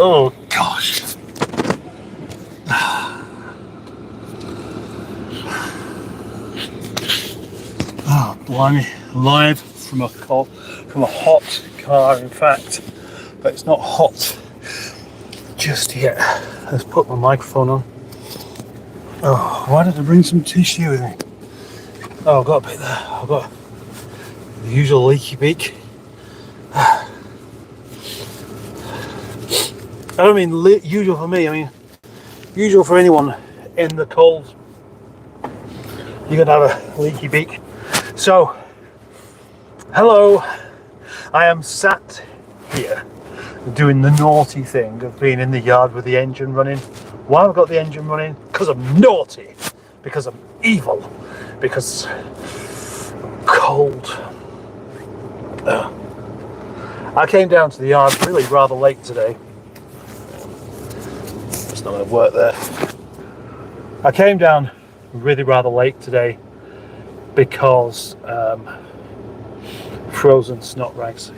Oh gosh. Oh blimey, live from a hot car, in fact, but it's not hot just yet. Let's put my microphone on. Oh, why did I bring some tissue with me? Oh, I've got a bit there. I've got the usual leaky beak. I don't mean usual for me, I mean usual for anyone in the cold. You're gonna have a leaky beak. So, hello, I am sat here doing the naughty thing of being in the yard with the engine running. Why have I got the engine running? Because I'm naughty, because I'm evil, because I'm cold. I came down to the yard really rather late today. It's not going to work there. I came down really rather late today because frozen snot rags.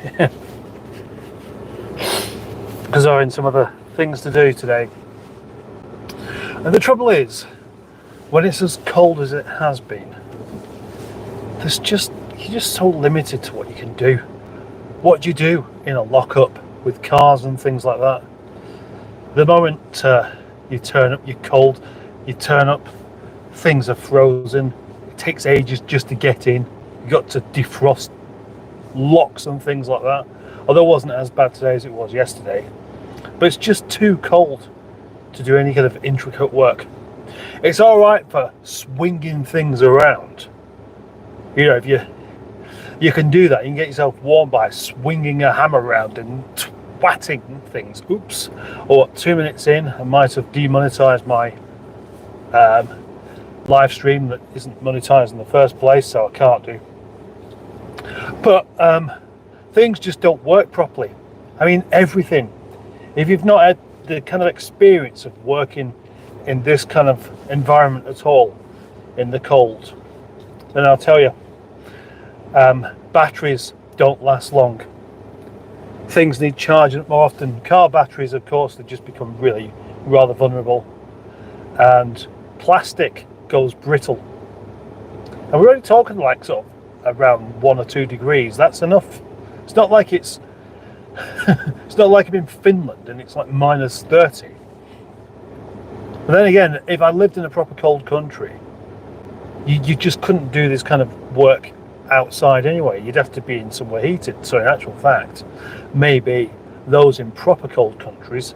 Because I'm in some other things to do today. And the trouble is, when it's as cold as it has been, you're just so limited to what you can do. What do you do in a lockup with cars and things like that? The moment you turn up, you're cold, you turn up, things are frozen, it takes ages just to get in, you've got to defrost locks and things like that. Although it wasn't as bad today as it was yesterday, but it's just too cold to do any kind of intricate work. It's all right for swinging things around. You know, if you can do that, you can get yourself warm by swinging a hammer around and twatting things. Oops. Or 2 minutes in, I might have demonetized my live stream that isn't monetized in the first place, so I can't do. But things just don't work properly. I mean, everything. If you've not had the kind of experience of working in this kind of environment at all, in the cold, then I'll tell you, batteries don't last long. Things need charging up more often. Car batteries, of course, they just become really rather vulnerable, and plastic goes brittle. And we're only talking like sort of around 1 or 2 degrees. That's enough. It's not like it's it's not like I'm in Finland and it's like minus 30. But then again, if I lived in a proper cold country, you just couldn't do this kind of work outside anyway. You'd have to be in somewhere heated. So in actual fact, maybe those in proper cold countries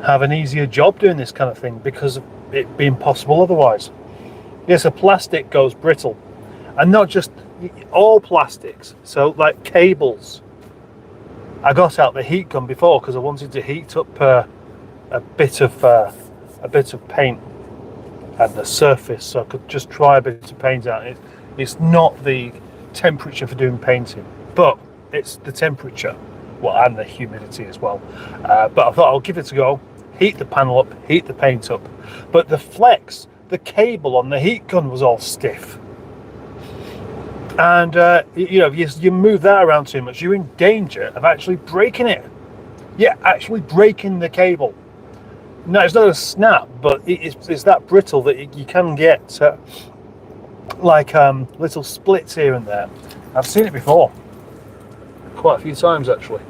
have an easier job doing this kind of thing because of it being possible otherwise. Yes, a plastic goes brittle, and not just all plastics. So like cables. I got out the heat gun before because I wanted to heat up a bit of paint at the surface, so I could just try a bit of paint out. It's not the temperature for doing painting, but it's the temperature, well, and the humidity as well. But I thought I'll give it a go. Heat the panel up, heat the paint up. But the flex, the cable on the heat gun was all stiff. And you know, if you move that around too much, you're in danger of actually breaking it. Yeah, actually breaking the cable. No, it's not a snap, but it's that brittle that you can get like little splits here and there. I've seen it before, quite a few times actually.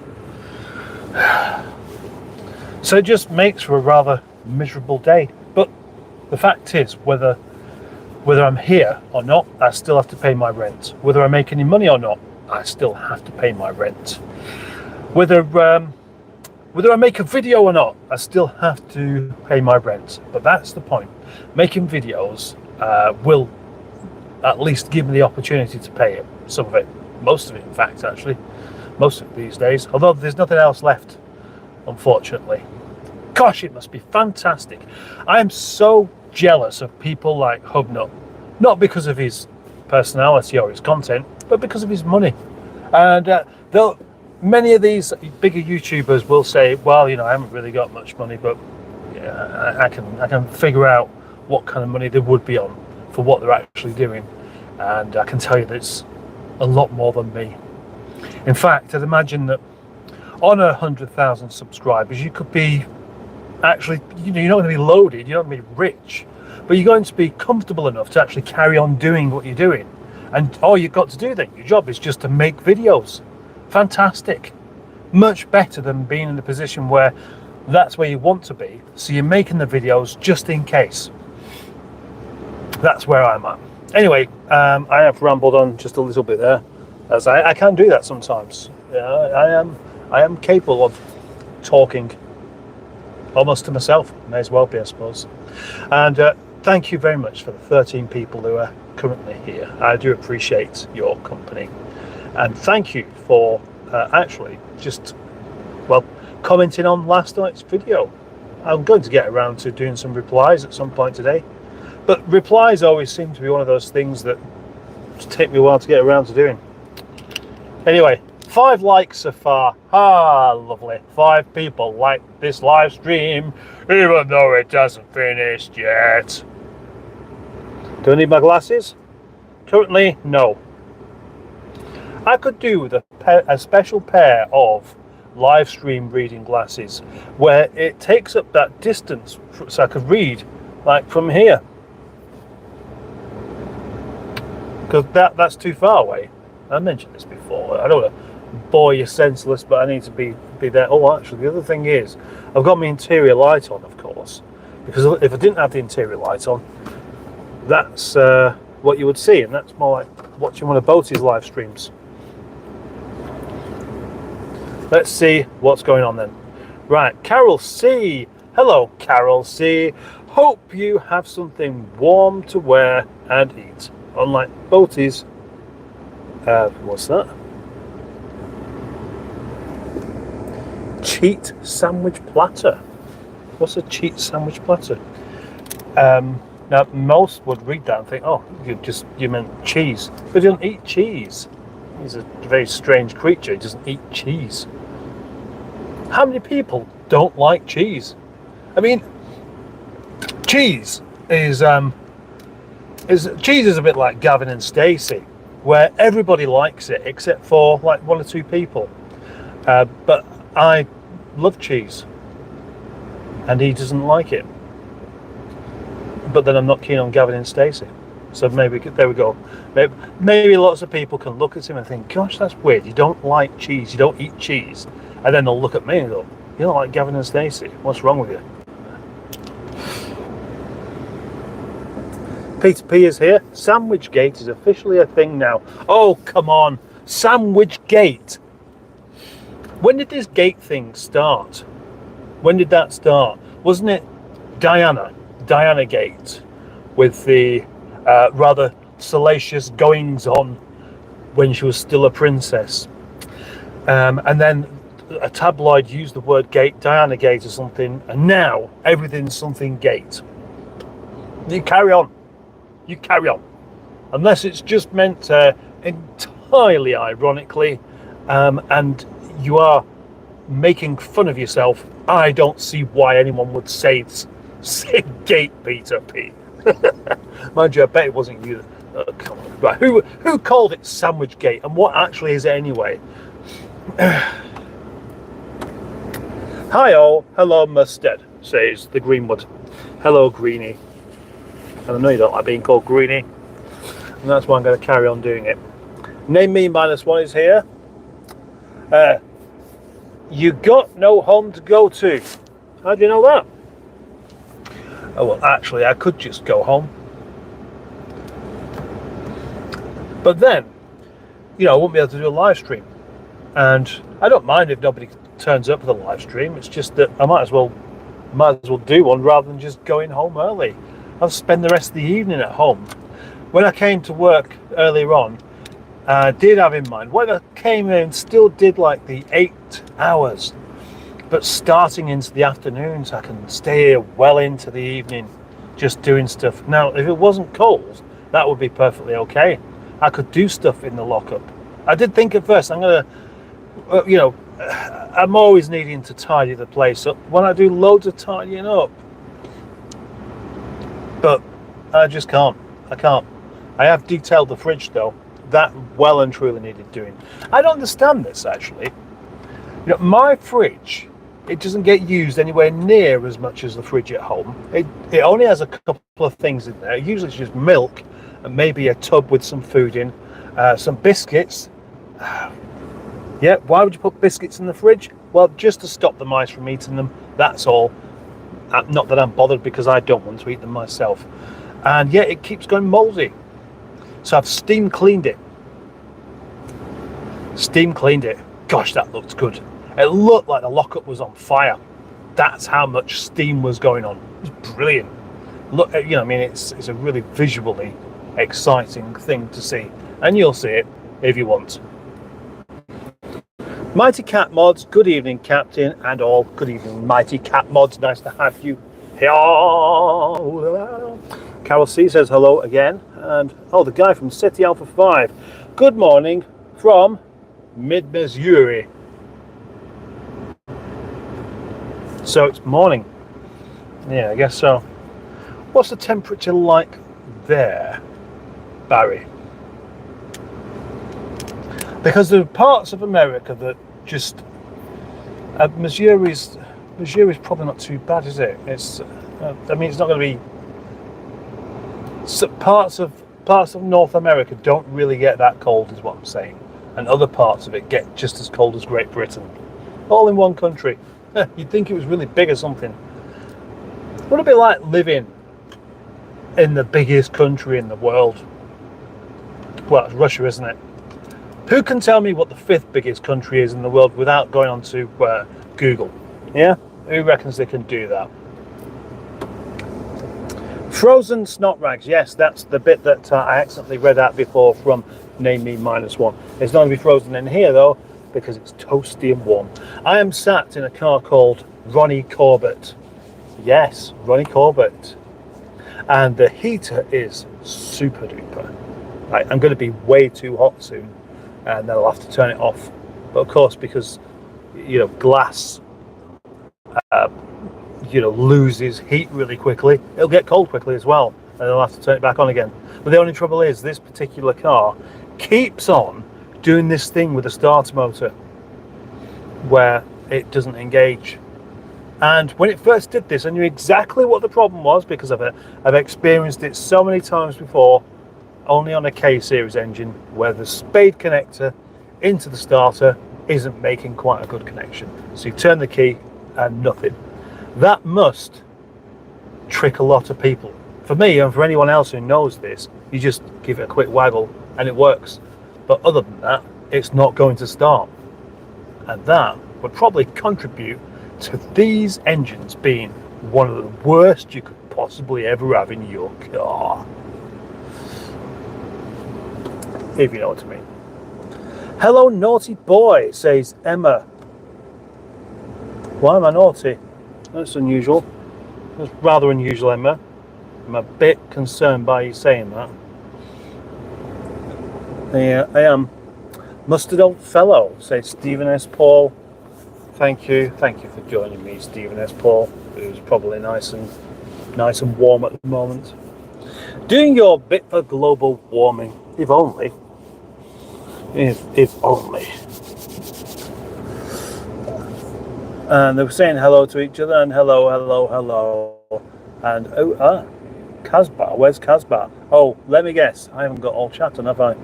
So it just makes for a rather miserable day. But the fact is, whether I'm here or not, I still have to pay my rent. Whether I make any money or not, I still have to pay my rent. Whether I make a video or not, I still have to pay my rent. But that's the point. Making videos will at least give me the opportunity to pay it. Some of it, most of it in fact, actually. Most of it these days. Although there's nothing else left, unfortunately. Gosh, it must be fantastic. I am so jealous of people like Hubnut. Not because of his personality or his content, but because of his money. And many of these bigger YouTubers will say, well, you know, I haven't really got much money, but yeah, I can figure out what kind of money they would be on for what they're actually doing. And I can tell you that it's a lot more than me. In fact, I'd imagine that on 100,000 subscribers, you could be actually, you're not going to be loaded, you're not going to be rich, but you're going to be comfortable enough to actually carry on doing what you're doing. And all you've got to do then, your job is just to make videos. Fantastic. Much better than being in a position where that's where you want to be. So you're making the videos just in case. That's where I'm at. Anyway, I have rambled on just a little bit there, as I can do that sometimes. I am capable of talking almost to myself. May as well be, I suppose. And thank you very much for the 13 people who are currently here. I do appreciate your company, and thank you for actually just, well, commenting on last night's video. I'm going to get around to doing some replies at some point today, but replies always seem to be one of those things that just take me a while to get around to doing. Anyway, 5 likes so far. Ah, lovely. 5 people like this live stream, even though it hasn't finished yet. Do I need my glasses? Currently, no. I could do with a special pair of live stream reading glasses where it takes up that distance so I could read like from here. Because that's too far away. I mentioned this before. I don't want to bore you senseless, but I need to be there. Oh, actually, the other thing is, I've got my interior light on, of course, because if I didn't have the interior light on, that's what you would see, and that's more like watching one of Boaty's live streams. Let's see what's going on then. Right, Carol C. Hello, Carol C. Hope you have something warm to wear and eat. Unlike Boaty's. What's that? Cheat sandwich platter. What's a cheat sandwich platter? Now most would read that and think, oh, you meant cheese. But he doesn't eat cheese. He's a very strange creature. He doesn't eat cheese. How many people don't like cheese? I mean, cheese is cheese is a bit like Gavin and Stacey, where everybody likes it except for like 1 or 2 people. But I love cheese, and he doesn't like it. But then I'm not keen on Gavin and Stacey. So maybe there we go. Maybe lots of people can look at him and think, "Gosh, that's weird. You don't like cheese. You don't eat cheese." And then they'll look at me and go, "You don't like Gavin and Stacey. What's wrong with you?" Peter P is here. Sandwich Gate is officially a thing now. Oh, come on. Sandwich Gate. When did this gate thing start? When did that start? Wasn't it Diana Gate, with the rather salacious goings on when she was still a princess? And then a tabloid used the word gate, Diana Gate or something, and now everything's something gate. You carry on. You carry on. Unless it's just meant entirely ironically, and you are making fun of yourself, I don't see why anyone would say gate, Peter P. Mind you, I bet it wasn't you. Come on. Right, who called it Sandwich Gate, and what actually is it anyway? Hi all, hello Mustard, says the Greenwood. Hello Greenie. And I know you don't like being called Greenie, and that's why I'm going to carry on doing it. Name Me -1 is here. You got no home to go to. How do you know that? Oh, well, actually, I could just go home. But then, I won't be able to do a live stream. And I don't mind if nobody turns up for the live stream. It's just that I might as well do one rather than just going home early. I'll spend the rest of the evening at home. When I came to work earlier on, I did have in mind, when I came in, still did like the 8 hours, but starting into the afternoons, I can stay here well into the evening, just doing stuff. Now, if it wasn't cold, that would be perfectly okay. I could do stuff in the lockup. I did think at first, I'm gonna, I'm always needing to tidy the place up. When I do loads of tidying up, but I just can't. I can't. I have detailed the fridge though. That well and truly needed doing. I don't understand this actually. You know, my fridge, it doesn't get used anywhere near as much as the fridge at home. It only has a couple of things in there. Usually it's just milk and maybe a tub with some food in, some biscuits. Yeah, why would you put biscuits in the fridge? Well, just to stop the mice from eating them, that's all. Not that I'm bothered, because I don't want to eat them myself. And yeah, it keeps going mouldy. So I've steam cleaned it. Gosh, that looks good. It looked like the lockup was on fire. That's how much steam was going on. It was brilliant. Look, you know, I mean, it's a really visually exciting thing to see, and you'll see it if you want. Mighty Cat Mods, good evening, Captain, and all. Good evening, Mighty Cat Mods. Nice to have you here. Carol C says hello again, and the guy from City Alpha 5. Good morning from mid-Missouri. So it's morning. Yeah, I guess so. What's the temperature like there, Barry? Because there are parts of America that just Missouri's probably not too bad, is it? It's I mean, it's not going to be. So parts of North America don't really get that cold, is what I'm saying, and other parts of it get just as cold as Great Britain, all in one country. You'd think it was really big or something. Would it be like living in the biggest country in the world? Well, it's Russia, isn't it? Who can tell me what the 5th biggest country is in the world without going on to Google? Yeah? Who reckons they can do that? Frozen snot rags. Yes, that's the bit that I accidentally read out before from Name Me -1. It's not going to be frozen in here, though, because it's toasty and warm. I am sat in a car called Ronnie Corbett. Yes, Ronnie Corbett. And the heater is super duper. I'm going to be way too hot soon, and then I'll have to turn it off. But of course, because, you know, glass, loses heat really quickly, it'll get cold quickly as well, and I'll have to turn it back on again. But the only trouble is, this particular car keeps on doing this thing with the starter motor where it doesn't engage. And when it first did this, I knew exactly what the problem was, because I've experienced it so many times before, only on a K-series engine, where the spade connector into the starter isn't making quite a good connection. So you turn the key and nothing. That must trick a lot of people. For me, and for anyone else who knows this, you just give it a quick waggle and it works. But other than that, it's not going to start. And that would probably contribute to these engines being one of the worst you could possibly ever have in your car. If you know what I mean. Hello, naughty boy, says Emma. Why am I naughty? That's unusual. That's rather unusual, Emma. I'm a bit concerned by you saying that. Yeah, I am. Mustard old fellow, says Stephen S. Paul. Thank you for joining me, Stephen S. Paul. It was probably nice and warm at the moment. Doing your bit for global warming, if only. If only. And they were saying hello to each other, and hello. And Casbah, where's Casbah? Oh, let me guess, I haven't got all chat on, have I?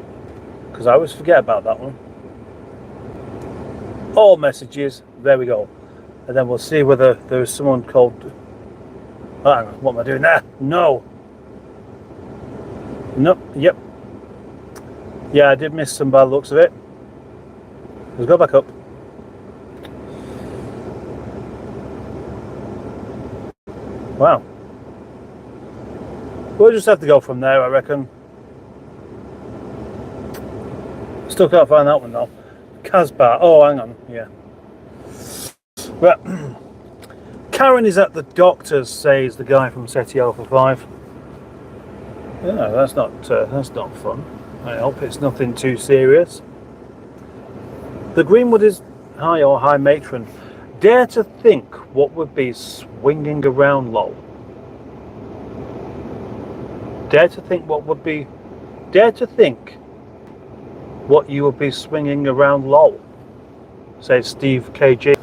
Because I always forget about that one. All messages, there we go. And then we'll see whether there is someone called... hang on, what am I doing there? No. Yep. Yeah, I did miss some by the looks of it. Let's go back up. Wow. We'll just have to go from there, I reckon. Still can't find that one though. Casbah. Oh, hang on. Yeah. Well, Karen is at the doctor's, says the guy from SETI Alpha 5. Yeah, that's not fun. I hope it's nothing too serious. The Greenwood is high matron. Dare to think what would be swinging around low. Dare to think what you would be swinging around low. says Steve KG.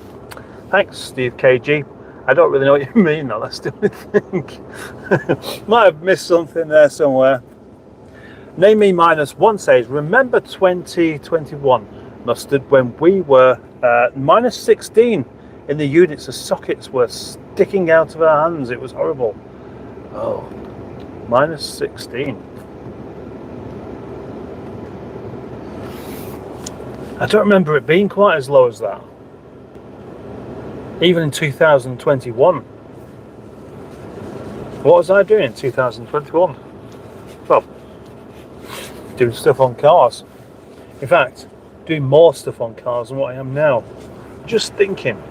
Thanks, Steve KG. I don't really know what you mean though, that's the only thing. Might have missed something there somewhere. Name Me Minus One says, remember 2021 Mustard when we were minus 16 in the units, the sockets were sticking out of our hands. It was horrible. Oh, minus 16. I don't remember it being quite as low as that. Even in 2021. What was I doing in 2021? Well, doing stuff on cars. In fact, doing more stuff on cars than what I am now. Just thinking.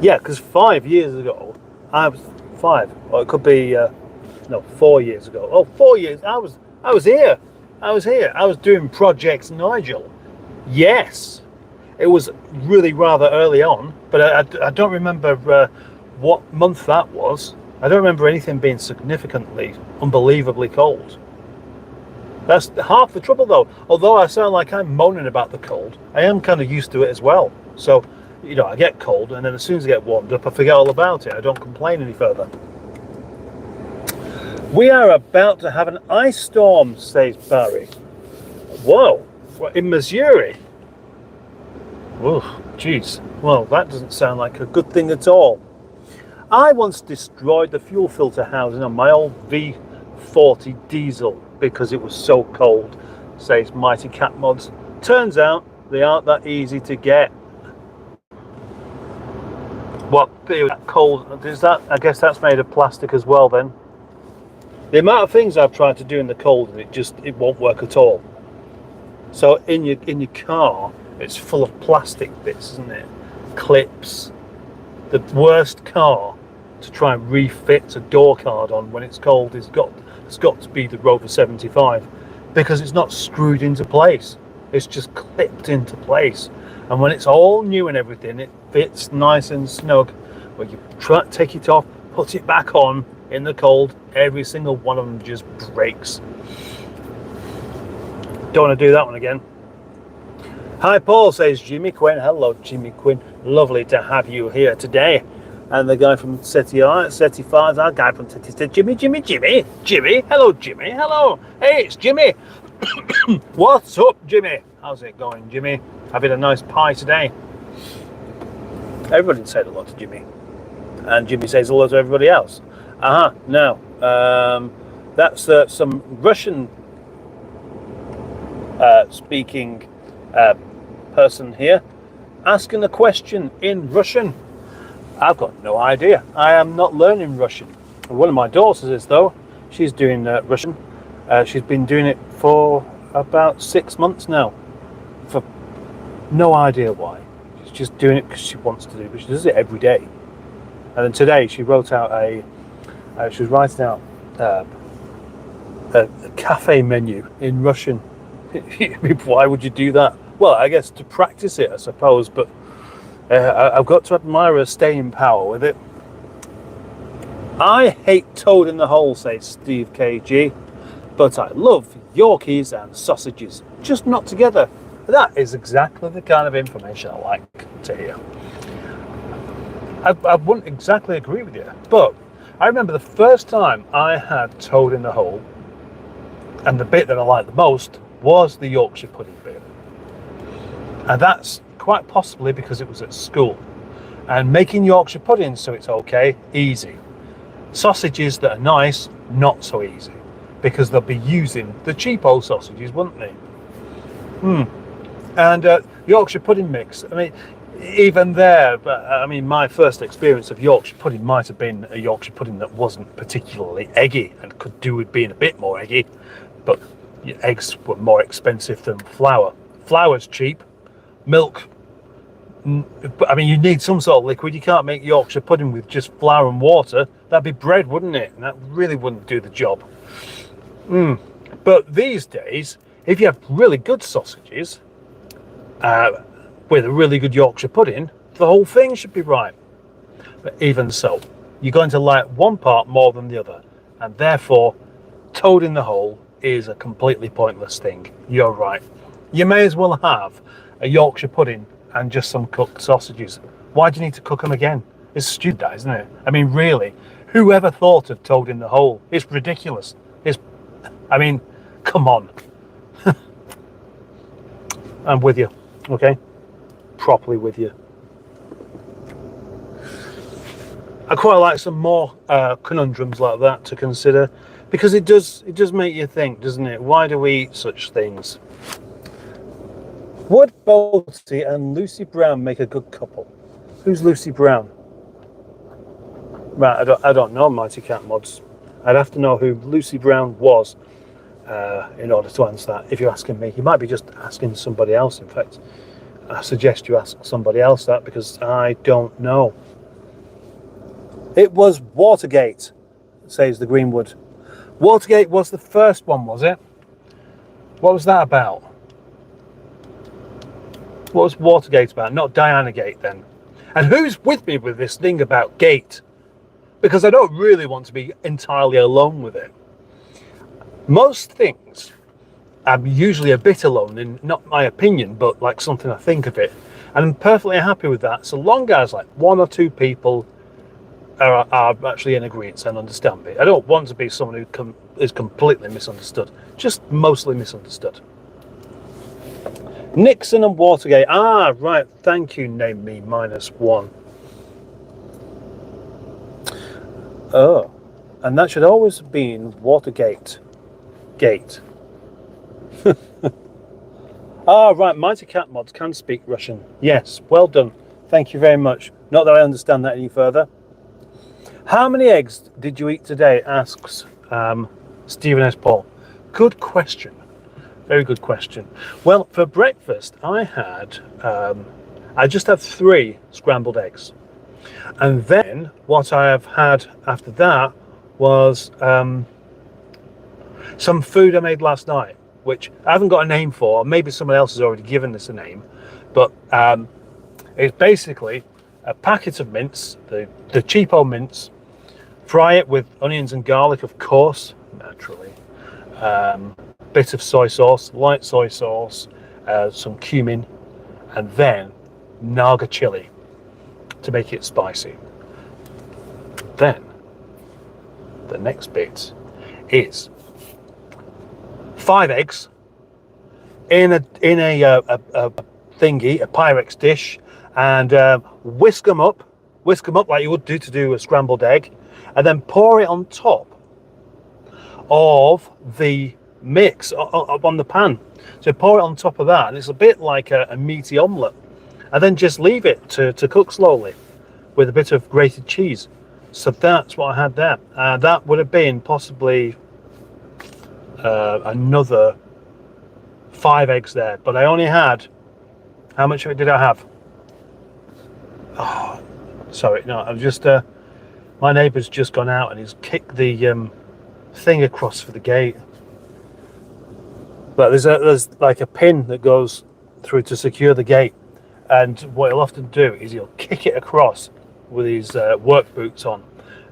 Yeah, because 5 years ago, I was 5, or it could be no, 4 years ago. Oh, 4 years. I was here. I was doing Project Nigel. Yes, it was really rather early on, but I don't remember what month that was. I don't remember anything being significantly, unbelievably cold. That's half the trouble though. Although I sound like I'm moaning about the cold, I am kind of used to it as well. So, you know, I get cold and then as soon as I get warmed up, I forget all about it. I don't complain any further. We are about to have an ice storm, says Barry. Whoa, in Missouri. Oh, jeez. Well, that doesn't sound like a good thing at all. I once destroyed the fuel filter housing on my old V40 diesel because it was so cold, says Mighty Cat Mods. Turns out they aren't that easy to get. What, that cold? Is that? I guess that's made of plastic as well then. The amount of things I've tried to do in the cold and it won't work at all. So in your car, it's full of plastic bits, isn't it? Clips. The worst car to try and refit a door card on when it's cold it's got to be the Rover 75 because it's not screwed into place. It's just clipped into place. And when it's all new and everything, it fits nice and snug. When you try to take it off, put it back on in the cold, every single one of them just breaks. Don't want to do that one again. Hi Paul, says Jimmy Quinn. Hello Jimmy Quinn, lovely to have you here today. And the guy from SETI 5, our guy from SETI said, Jimmy, hello Jimmy, hello, hey it's Jimmy. What's up Jimmy? How's it going Jimmy? Having a nice pie today? Everybody said hello to Jimmy. And Jimmy says hello to everybody else. Now, that's some Russian speaking person here asking a question in Russian. I've got no idea. I am not learning Russian. One of my daughters is though. She's doing Russian. She's been doing it for about 6 months now. For no idea why. She's just doing it because she wants to do it, but she does it every day. And then today she wrote out she was writing out a cafe menu in Russian. Why would you do that? Well, I guess to practice it, I suppose, but I've got to admire her staying power with it. I hate toad in the hole, says Steve KG, but I love Yorkies and sausages, just not together. That is exactly the kind of information I like to hear. I wouldn't exactly agree with you, but I remember the first time I had toad in the hole, and the bit that I liked the most was the Yorkshire pudding bit. And that's quite possibly because it was at school. And making Yorkshire pudding, so it's okay, easy. Sausages that are nice, not so easy. Because they'll be using the cheapo sausages, wouldn't they? And Yorkshire pudding mix, I mean, even there, but I mean, my first experience of Yorkshire pudding might have been a Yorkshire pudding that wasn't particularly eggy and could do with being a bit more eggy, but eggs were more expensive than flour. Flour's cheap, milk, I mean, you need some sort of liquid. You can't make Yorkshire pudding with just flour and water. That'd be bread, wouldn't it? And that really wouldn't do the job. But these days, if you have really good sausages, with a really good Yorkshire pudding, the whole thing should be right. But even so, you're going to like one part more than the other, and therefore toad in the hole is a completely pointless thing. You're right. You may as well have a Yorkshire pudding and just some cooked sausages. Why do you need to cook them again? It's stupid, that, isn't it? I mean, really, whoever thought of toad in the hole? It's ridiculous. I mean, come on. I'm with you, okay? Properly with you. I quite like some more conundrums like that to consider, because it does make you think, doesn't it? Why do we eat such things? Would Boaty and Lucy Brown make a good couple? Who's Lucy Brown? Right, I don't know, Mighty Cat Mods. I'd have to know who Lucy Brown was in order to answer that. If you're asking me, you might be just asking somebody else. In fact, I suggest you ask somebody else that, because I don't know. It was Watergate, says the Greenwood. Watergate was the first one, was it? What was that about? What was Watergate about? Not Diana Gate then. And who's with me with this thing about gate? Because I don't really want to be entirely alone with it. Most things, I'm usually a bit alone in, not my opinion, but like something I think of it. And I'm perfectly happy with that, so long as like one or two people are actually in agreement and understand me. I don't want to be someone who is completely misunderstood, just mostly misunderstood. Nixon and Watergate. Ah, right. Thank you, Name Me -1. Oh, and that should always have been Watergate. Gate. Ah, right. Mighty Cat Mods can speak Russian. Yes, well done. Thank you very much. Not that I understand that any further. How many eggs did you eat today? Asks Stephen S. Paul. Good question. Very good question. Well, for breakfast, I just had 3 scrambled eggs. And then what I have had after that was some food I made last night, which I haven't got a name for. Maybe someone else has already given this a name. But it's basically a packet of mince, the cheapo mince, fry it with onions and garlic, of course, naturally. Bit of soy sauce, light soy sauce, some cumin, and then Naga chili to make it spicy. Then the next bit is 5 eggs in a thingy, a Pyrex dish, and whisk them up like you would do to do a scrambled egg, and then pour it on top of the mix on the pan. So pour it on top of that, and it's a bit like a meaty omelette, and then just leave it to cook slowly with a bit of grated cheese. So that's what I had there. That would have been possibly another 5 eggs there, but I only had, how much of it did I have? Oh, sorry, no, I've just my neighbour's just gone out and he's kicked the thing across for the gate. But there's like a pin that goes through to secure the gate, and what he'll often do is he'll kick it across with his work boots on,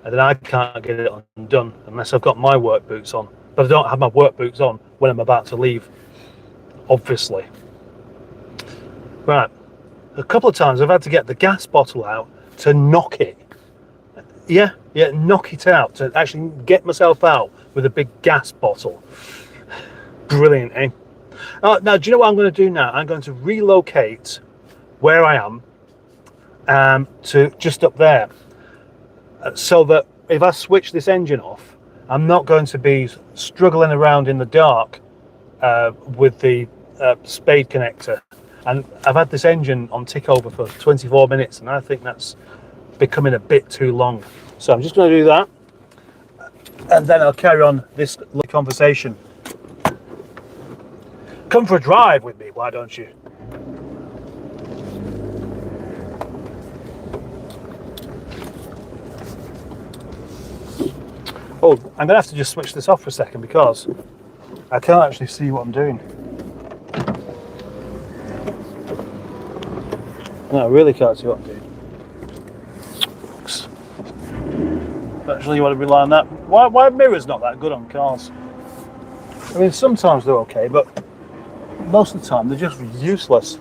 and then I can't get it undone unless I've got my work boots on. But I don't have my work boots on when I'm about to leave, obviously. Right, a couple of times I've had to get the gas bottle out to knock it. Yeah, knock it out, to actually get myself out with a big gas bottle. Brilliant, eh? Now, do you know what I'm going to do now? I'm going to relocate where I am to just up there, so that if I switch this engine off, I'm not going to be struggling around in the dark with the spade connector. And I've had this engine on tick over for 24 minutes, and I think that's becoming a bit too long. So I'm just going to do that, and then I'll carry on this conversation. Come for a drive with me, why don't you? Oh, I'm going to have to just switch this off for a second because I can't actually see what I'm doing. No, I really can't see what I'm doing. Actually, you want to rely on that. Why mirrors not that good on cars? I mean, sometimes they're okay, but most of the time they're just useless.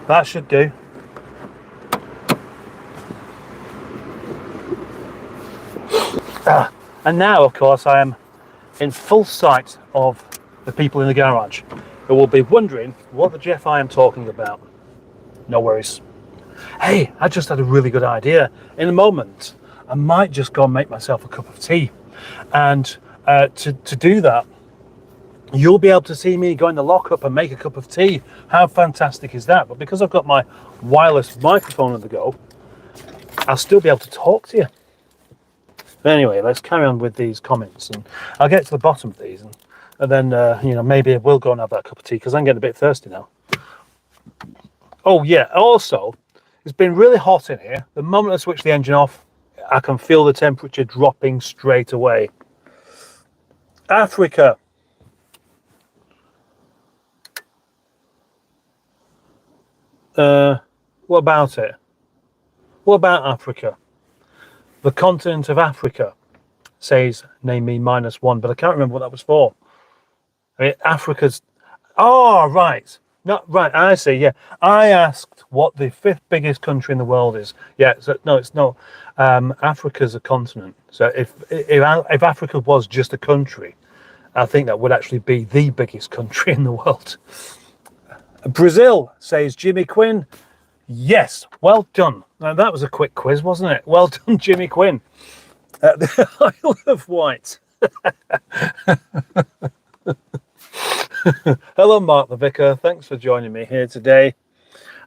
That should do. And now, of course, I am in full sight of the people in the garage who will be wondering what the Jeff I am talking about. No worries. Hey, I just had a really good idea. In a moment, I might just go and make myself a cup of tea. And to do that, you'll be able to see me go in the lockup and make a cup of tea. How fantastic is that? But because I've got my wireless microphone on the go, I'll still be able to talk to you. But anyway, let's carry on with these comments, and I'll get to the bottom of these, and then maybe we'll go and have that cup of tea because I'm getting a bit thirsty now. Oh yeah, also, it's been really hot in here. The moment I switch the engine off, I can feel the temperature dropping straight away. Africa. What about it? What about Africa? The continent of Africa, says name me -1, but I can't remember what that was for. I mean, Africa's. Oh, right. No, right. I see. Yeah, I asked what the 5th biggest country in the world is. Yeah. So no, it's not. Africa's a continent. So if Africa was just a country, I think that would actually be the biggest country in the world. Brazil, says Jimmy Quinn. Yes, well done. Now, that was a quick quiz, wasn't it? Well done, Jimmy Quinn. The Isle of Wight. Hello, Mark the Vicar. Thanks for joining me here today.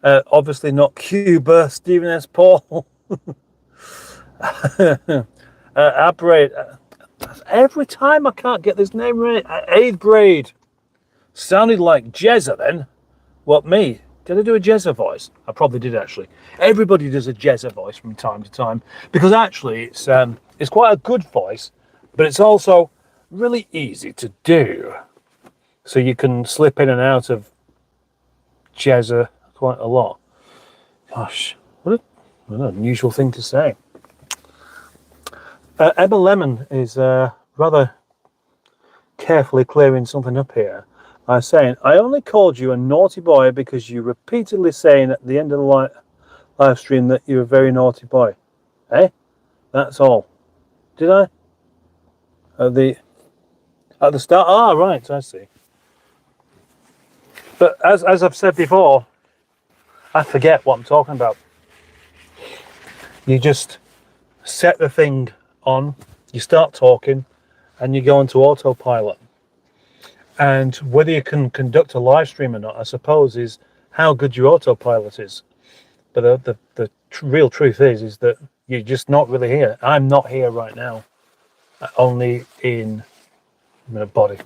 Obviously not Cuba, Stephen S. Paul. Abraid. Every time I can't get this name right. Abraid. Sounded like Jezza then. What, me? Did I do a Jezza voice? I probably did, actually. Everybody does a Jezza voice from time to time because actually it's quite a good voice, but it's also really easy to do. So you can slip in and out of Jezza quite a lot. Gosh, what an unusual thing to say. Emma Lemon is rather carefully clearing something up here. I'm saying, I only called you a naughty boy because you repeatedly saying at the end of the live stream that you're a very naughty boy. Eh? That's all. Did I? At the start? Ah, right, I see. But as I've said before, I forget what I'm talking about. You just set the thing on, you start talking, and you go into autopilot. And whether you can conduct a live stream or not, I suppose, is how good your autopilot is. But the real truth is that you're just not really here. I'm not here right now, only in my body.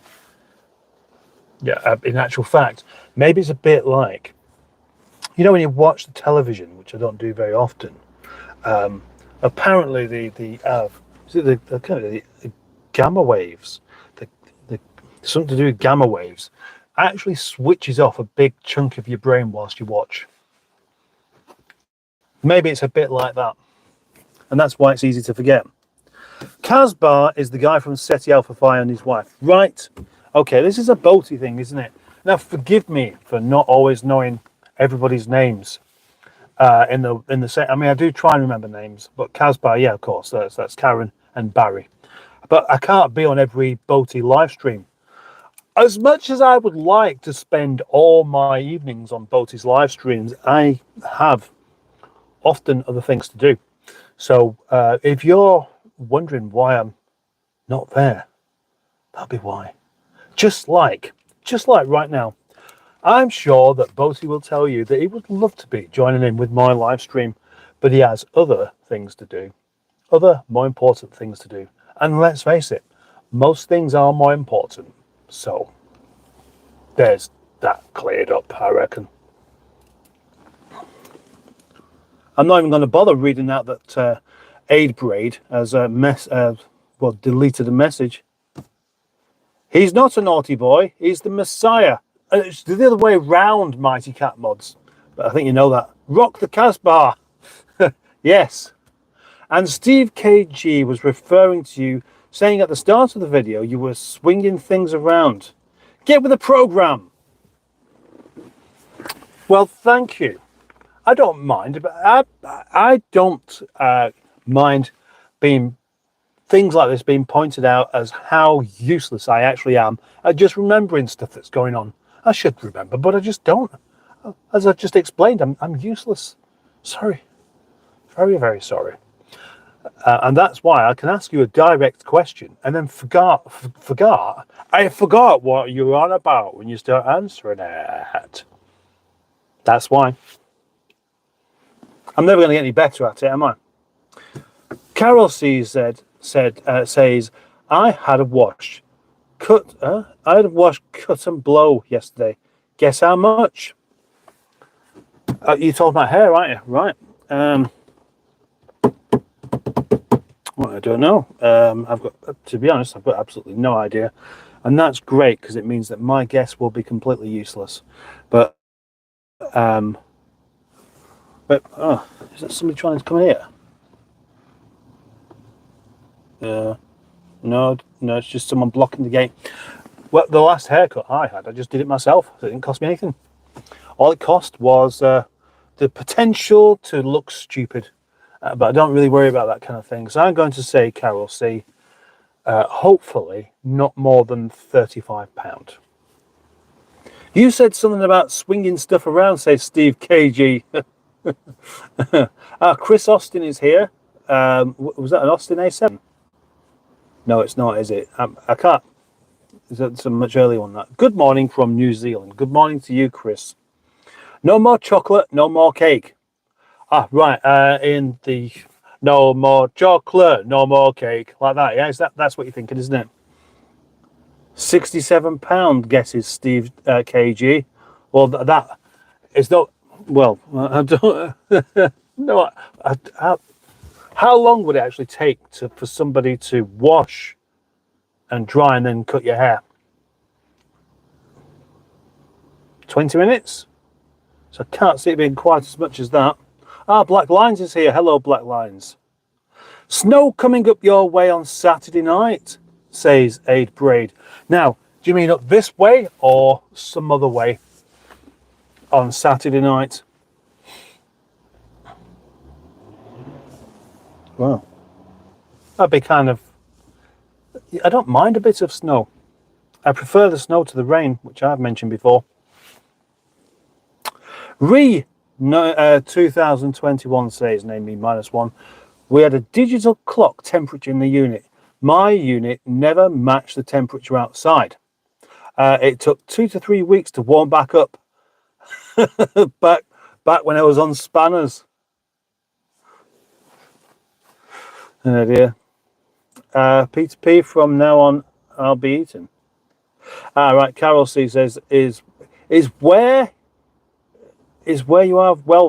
Yeah, in actual fact, maybe it's a bit like, when you watch the television, which I don't do very often. Apparently, the gamma waves. Something to do with gamma waves actually switches off a big chunk of your brain whilst you watch. Maybe it's a bit like that, and that's why it's easy to forget. Casbar is the guy from SETI Alpha Phi and his wife, right? Okay, this is a boaty thing, isn't it? Now, forgive me for not always knowing everybody's names in the set. I mean, I do try and remember names, but Casbar, yeah, of course, that's Karen and Barry. But I can't be on every boaty live stream. As much as I would like to spend all my evenings on Boaty's live streams, I have often other things to do. So if you're wondering why I'm not there, that'll be why. Just like right now, I'm sure that Boaty will tell you that he would love to be joining in with my live stream, but he has other things to do, other more important things to do. And let's face it, most things are more important. So there's that cleared up, I reckon. I'm not even going to bother reading out that Aid Braid has deleted a message. He's not a naughty boy. He's the Messiah. It's the other way round, Mighty Cat Mods. But I think you know that. Rock the Casbah. Yes. And Steve KG was referring to you, saying at the start of the video you were swinging things around. Get with the program. Well, thank you. I don't mind, but I don't mind being things like this being pointed out as how useless I actually am at just remembering stuff that's going on. I should remember, but I just don't. As I just explained, I'm useless. Sorry. Very, very sorry. And that's why I can ask you a direct question and then I forgot what you were on about when you start answering it. That's why. I'm never going to get any better at it, am I? Carol says, I had a wash, cut and blow yesterday. Guess how much? You told my hair, aren't you? Right. Well, I don't know. To be honest, I've got absolutely no idea, and that's great because it means that my guess will be completely useless. But oh, is that somebody trying to come here? No, it's just someone blocking the gate. Well, the last haircut I had, I just did it myself. So it didn't cost me anything. All it cost was the potential to look stupid. But I don't really worry about that kind of thing. So I'm going to say, Carol C, hopefully not more than £35. You said something about swinging stuff around, says Steve KG. Chris Austin is here. Was that an Austin A7? No, it's not, is it? I can't. Is that some much earlier one? That. Good morning from New Zealand. Good morning to you, Chris. No more chocolate, no more cake. Right. In the no more chocolate, no more cake, like that. Yeah, that's what you're thinking, isn't it? £67 guesses Steve KG. Well, that is not. Well, I don't. No. How long would it actually take for somebody to wash and dry and then cut your hair? 20 minutes? So I can't see it being quite as much as that. Black Lines is here. Hello, Black Lines. Snow coming up your way on Saturday night, says Aid Braid. Now, do you mean up this way or some other way on Saturday night? Wow. That'd be kind of... I don't mind a bit of snow. I prefer the snow to the rain, which I've mentioned before. 2021 says, name me -1. We had a digital clock temperature in the unit. My unit never matched the temperature outside. It took 2 to 3 weeks to warm back up. back when I was on spanners. Oh dear. Peter P, from now on I'll be eating. Right, Carol C says, is where you are well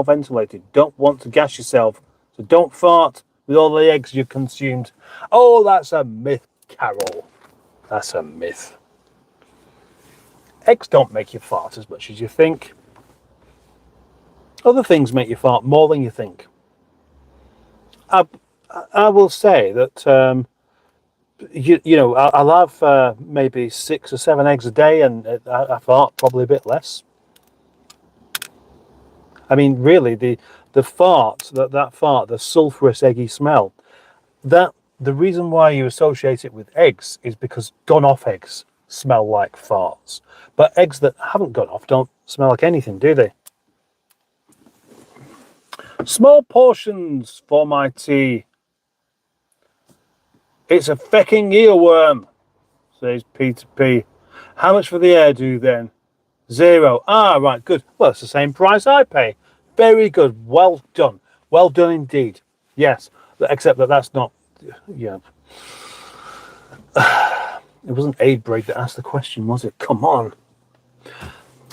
ventilated. Don't want to gas yourself, so don't fart with all the eggs you've consumed. Oh, that's a myth, Carol. That's a myth. Eggs don't make you fart as much as you think. Other things make you fart more than you think. I will say that you know, I'll have maybe 6 or 7 eggs a day, and I fart probably a bit less. I mean, really, the fart, that fart, the sulphurous eggy smell, that the reason why you associate it with eggs is because gone off eggs smell like farts, but eggs that haven't gone off don't smell like anything, do they? Small portions for my tea. It's a fecking earworm, says Peter P. How much for the hairdo then? 0. Right, good. Well, it's the same price I pay. Very good. Well done. Well done indeed. Yes, except that's not, yeah. It wasn't Aid Break that asked the question, was it? Come on.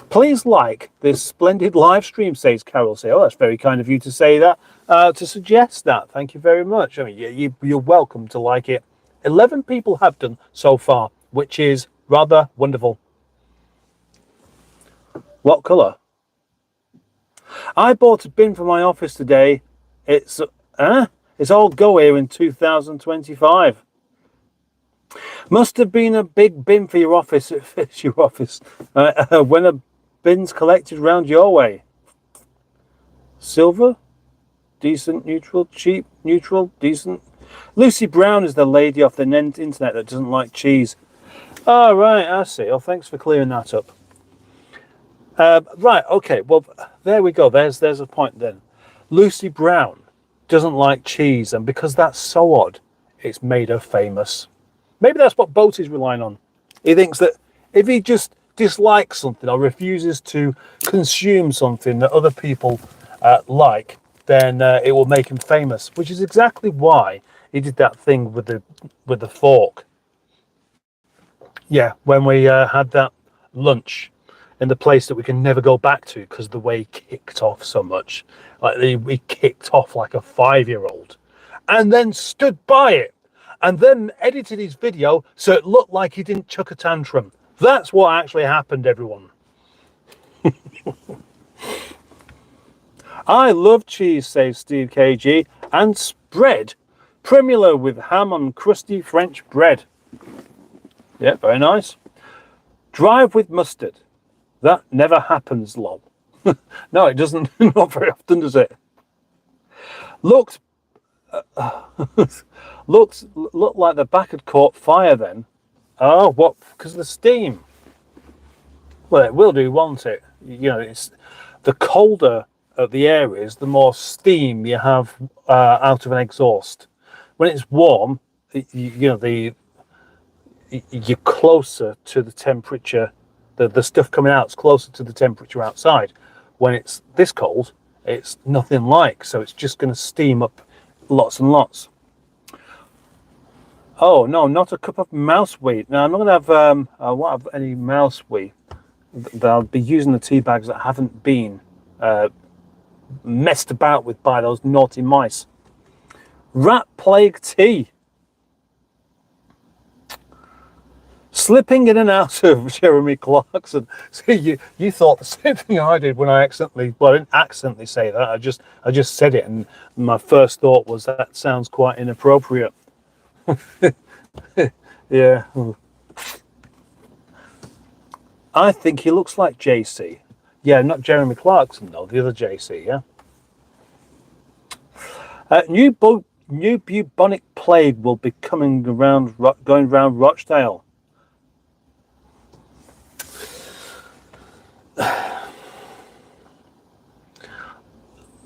Please like this splendid live stream, says Carol. Say, oh, that's very kind of you to say that, to suggest that. Thank you very much. I mean, you're welcome to like it. 11 people have done so far, which is rather wonderful. What colour? I bought a bin for my office today. It's all go here in 2025. Must have been a big bin for your office. It fits your office. When a bin's collected round your way. Silver? Decent, neutral, cheap, neutral, decent. Lucy Brown is the lady off the internet that doesn't like cheese. Oh, right, I see. Oh, thanks for clearing that up. Right, okay, well, there we go. There's a point then. Lucy Brown doesn't like cheese, and because that's so odd, it's made her famous. Maybe that's what Boat is relying on. He thinks that if he just dislikes something or refuses to consume something that other people like, then it will make him famous, which is exactly why he did that thing with the fork. Yeah, when we had that lunch in the place that we can never go back to because the way he kicked off so much. Like he kicked off like a 5-year-old and then stood by it and then edited his video so it looked like he didn't chuck a tantrum. That's what actually happened, everyone. I love cheese, says Steve KG, and spread. Primula with ham on crusty French bread. Yeah, very nice. Drive with mustard. That never happens, lol. No, it doesn't. Not very often, does it? Looked like the back had caught fire then. Oh, what? Because of the steam. Well, it will do, won't it? You know, it's the colder the air is, the more steam you have out of an exhaust. When it's warm, you're closer to the temperature. The stuff coming out is closer to the temperature outside. When it's this cold, it's nothing like. So it's just going to steam up lots and lots. Oh no, not a cup of mouse wheat. Now I'm not going to have I won't have any mouse wheat. I'll be using the tea bags that haven't been messed about with by those naughty mice. Rat plague tea. Slipping in and out of Jeremy Clarkson. So you thought the same thing I did when I accidentally, well, I didn't accidentally say that. I just said it, and my first thought was that sounds quite inappropriate. Yeah. I think he looks like JC. Yeah, not Jeremy Clarkson though, the other JC, yeah. New bubonic plague will be going around Rochdale.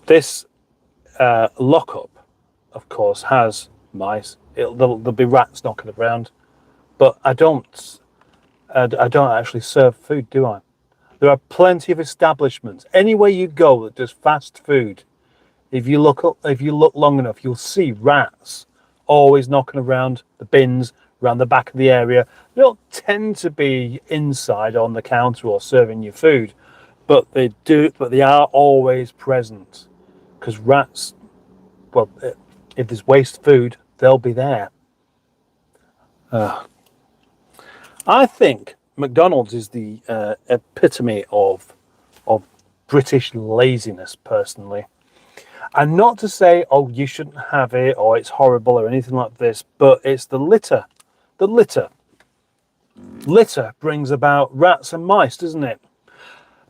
This lockup, of course, has mice. There'll be rats knocking around, but I don't actually serve food, do I? There are plenty of establishments. Anywhere you go that does fast food, if you look long enough, you'll see rats always knocking around the bins, around the back of the area. They don't tend to be inside on the counter or serving you food, but they do. But they are always present because rats. Well, if there's waste food, they'll be there. I think McDonald's is the epitome of British laziness, personally. And not to say, oh, you shouldn't have it, or it's horrible, or anything like this, but it's the litter. The litter. Litter brings about rats and mice, doesn't it?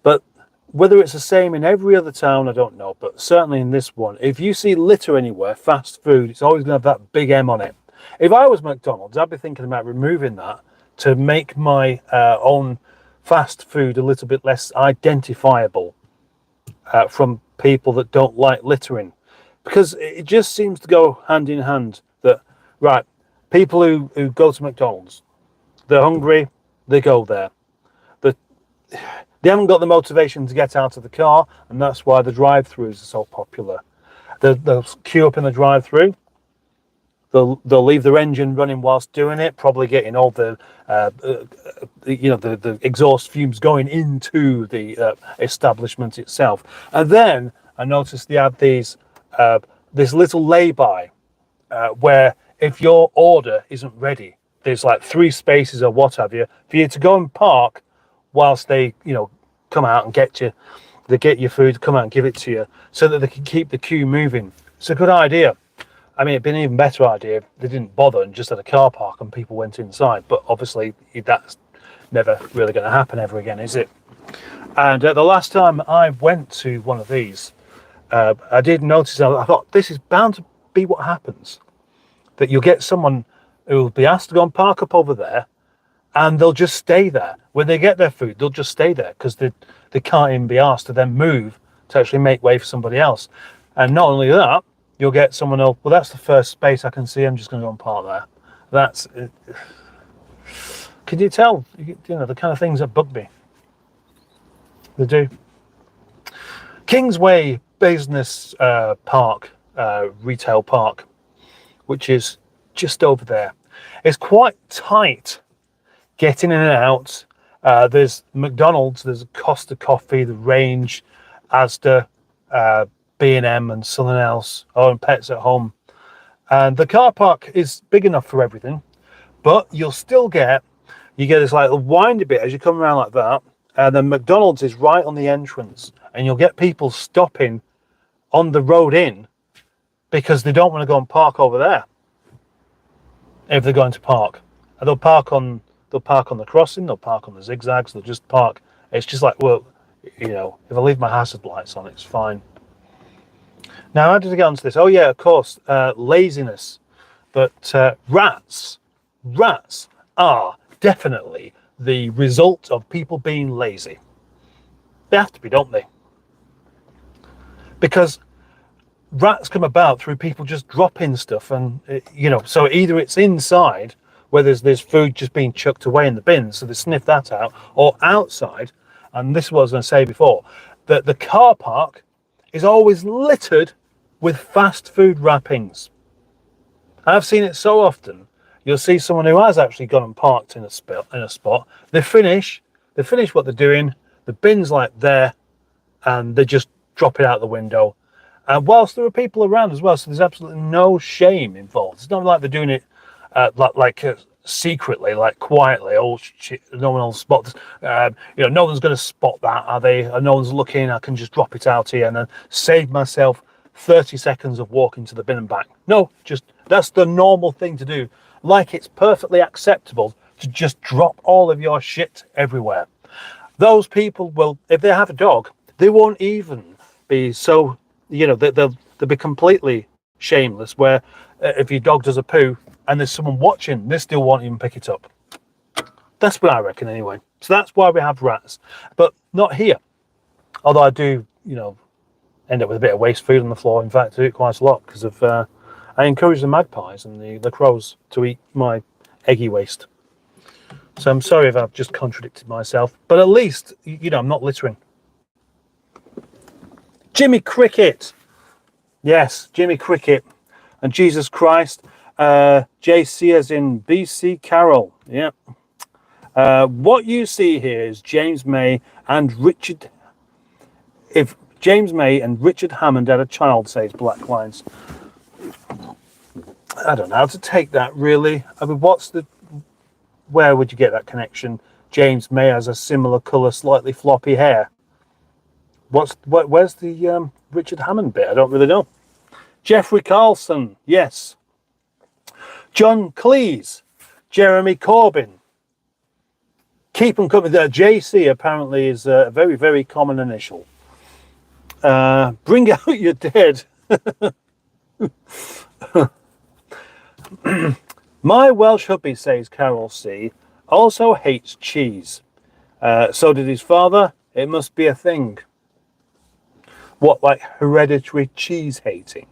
But whether it's the same in every other town, I don't know. But certainly in this one, if you see litter anywhere, fast food, it's always going to have that big M on it. If I was McDonald's, I'd be thinking about removing that to make my own fast food a little bit less identifiable from people that don't like littering, because it just seems to go hand in hand that, right, people who go to McDonald's, they're hungry, they go there. They haven't got the motivation to get out of the car, and that's why the drive-thrus are so popular. They'll queue up in the drive-thru. They'll leave their engine running whilst doing it, probably getting all the the exhaust fumes going into the establishment itself. And then I noticed they have these this little lay-by where if your order isn't ready, there's like 3 spaces or what have you for you to go and park whilst they come out and get you. They get your food, come out and give it to you, so that they can keep the queue moving. It's a good idea. I mean, it'd been an even better idea if they didn't bother and just had a car park and people went inside. But obviously, that's never really going to happen ever again, is it? And the last time I went to one of these, I did notice, I thought, this is bound to be what happens. That you'll get someone who will be asked to go and park up over there, and they'll just stay there. When they get their food, they'll just stay there because they can't even be asked to then move to actually make way for somebody else. And not only that, you'll get someone else, well, that's the first space I can see, I'm just going to go and park there. That's, can you tell, you know, the kind of things that bug me? They do. Kingsway Business Park, retail park, which is just over there. It's quite tight getting in and out. There's McDonald's, there's Costa Coffee, the Range, Asda, B&M and something else, and Pets at Home. And the car park is big enough for everything, but you'll still get this like windy bit as you come around like that, and then McDonald's is right on the entrance, and you'll get people stopping on the road in because they don't want to go and park over there if they're going to park. And they'll park on the crossing, they'll park on the zigzags, they'll just park. It's just like, well, you know, if I leave my hazard lights on, it's fine. Now, how did I get onto this? Oh yeah, of course, laziness. But rats are definitely the result of people being lazy. They have to be, don't they? Because rats come about through people just dropping stuff, and you know, so either it's inside where there's food just being chucked away in the bins, so they sniff that out, or outside, and this is what I was going to say before, that the car park is always littered with fast food wrappings. I've seen it so often. You'll see someone who has actually gone and parked in a spot. They finish what they're doing. The bin's like there, and they just drop it out the window. And whilst there are people around as well, so there's absolutely no shame involved. It's not like they're doing it secretly, like quietly. Oh shit! No one will spot this. You know, no one's going to spot that, are they? No one's looking. I can just drop it out here and then save myself 30 seconds of walking to the bin and back. No, just that's the normal thing to do. Like it's perfectly acceptable to just drop all of your shit everywhere. Those people will, if they have a dog, they won't even be so, you know, they'll be completely shameless, where if your dog does a poo and there's someone watching, they still won't even pick it up. That's what I reckon anyway. So that's why we have rats, but not here. Although I do, you know, end up with a bit of waste food on the floor. In fact, I do it quite a lot because of I encourage the magpies and the crows to eat my eggy waste. So I'm sorry if I've just contradicted myself, but at least, you know, I'm not littering. Jimmy Cricket. Yes, Jimmy Cricket. And Jesus Christ. JC as in BC Carroll. Yeah. What you see here is James May and Richard. If James May and Richard Hammond had a child, says Black Lines. I don't know how to take that, really. I mean, where would you get that connection? James May has a similar colour, slightly floppy hair. Where's the Richard Hammond bit? I don't really know. Jeffrey Carlson, yes. John Cleese, Jeremy Corbyn. Keep them coming. JC apparently is a very, very common initial. Bring out your dead. My Welsh hubby, says Carol C, also hates cheese. So did his father. It must be a thing. What, like hereditary cheese hating?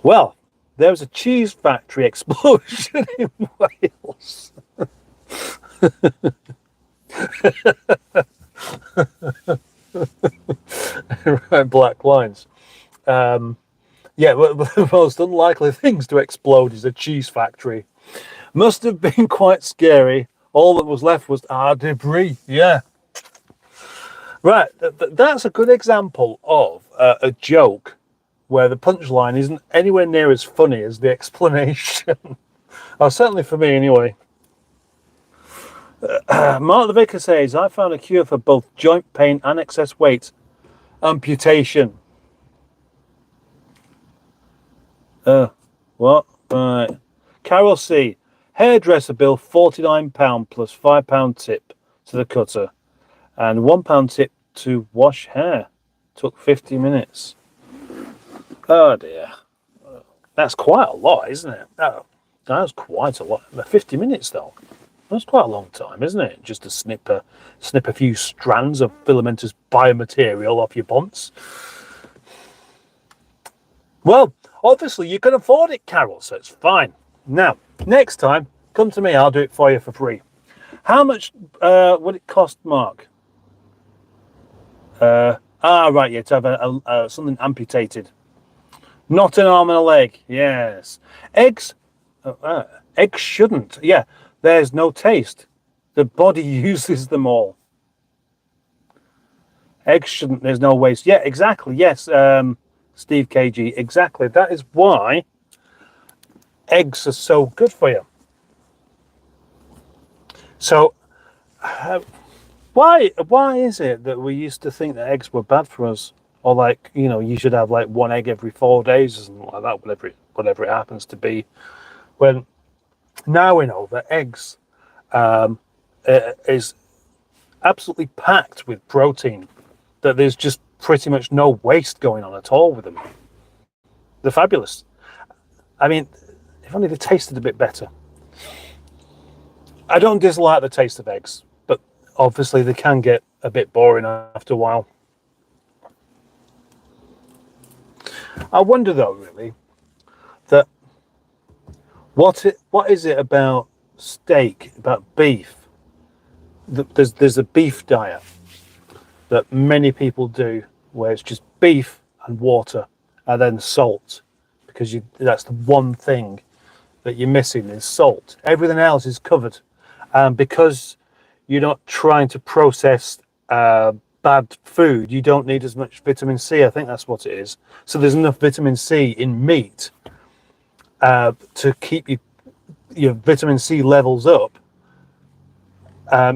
Well, there was a cheese factory explosion in Wales. Right, Black Lines. Yeah, well, the most unlikely things to explode is a cheese factory. Must have been quite scary. All that was left was debris. Yeah. Right, that's a good example of a joke where the punchline isn't anywhere near as funny as the explanation. Oh, certainly for me, anyway. Mark the Vicar says, I found a cure for both joint pain and excess weight. Amputation. What? Right. Carol C. Hairdresser bill £49 plus £5 tip to the cutter and £1 tip to wash hair. Took 50 minutes. Oh dear. That's quite a lot, isn't it? Oh, that's quite a lot. 50 minutes though. That's quite a long time, isn't it? Just to snip a few strands of filamentous biomaterial off your bonds. Well, obviously you can afford it, Carol, so it's fine. Now, next time, come to me. I'll do it for you for free. How much would it cost, Mark? Right, yeah, to have something amputated. Not an arm and a leg. Yes. Eggs. Eggs shouldn't. Yeah. There's no taste. The body uses them all. Eggs shouldn't. There's no waste. Yeah, exactly. Yes. Steve KG. Exactly. That is why eggs are so good for you. So, why is it that we used to think that eggs were bad for us? Or like, you should have like one egg every 4 days or something like that, whatever it happens to be. When now we know that eggs is absolutely packed with protein, that there's just pretty much no waste going on at all with them. They're fabulous. I mean, if only they tasted a bit better. I don't dislike the taste of eggs, but obviously they can get a bit boring after a while. I wonder though, really, that what is it about steak, about beef? There's a beef diet that many people do, where it's just beef and water and then salt, because that's the one thing that you're missing is salt. Everything else is covered, and because you're not trying to process bad food, you don't need as much vitamin C. I think that's what it is. So there's enough vitamin C in meat to keep your vitamin C levels up,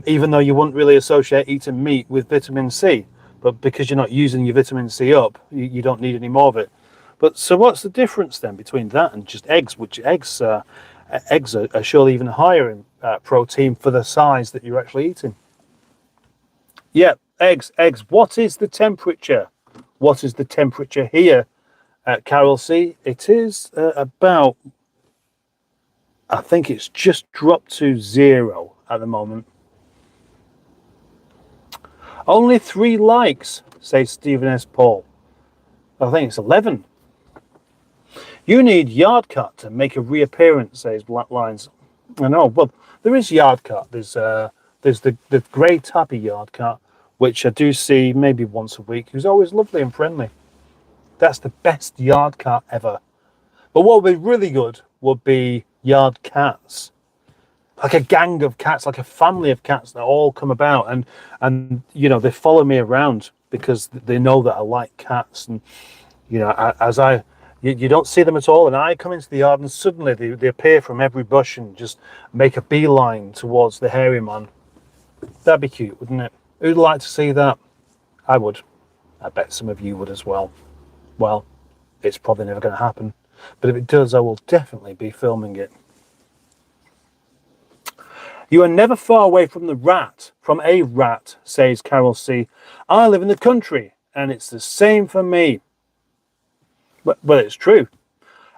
even though you wouldn't really associate eating meat with vitamin C. But because you're not using your vitamin C up, you don't need any more of it. But so what's the difference then between that and just eggs? Which eggs are surely even higher in protein for the size that you're actually eating. Yeah, eggs. What is the temperature? What is the temperature here at Carol C? It is about, I think it's just dropped to 0 at the moment. Only 3 likes, says Stephen S. Paul. I think it's 11. You need yard cut to make a reappearance, says Black Lines. I know. Well, there is yard cut. There's the grey tabby yard cut, which I do see maybe once a week, who's always lovely and friendly. That's the best yard cat ever. But what would be really good would be yard cats. Like a gang of cats, like a family of cats that all come about and they follow me around because they know that I like cats. And you don't see them at all, and I come into the yard and suddenly they appear from every bush and just make a beeline towards the hairy man. That'd be cute, wouldn't it? Who'd like to see that? I would. I bet some of you would as well. Well, it's probably never going to happen, but if it does, I will definitely be filming it. You are never far away from a rat, says Carol C. I live in the country, and it's the same for me. Well, it's true.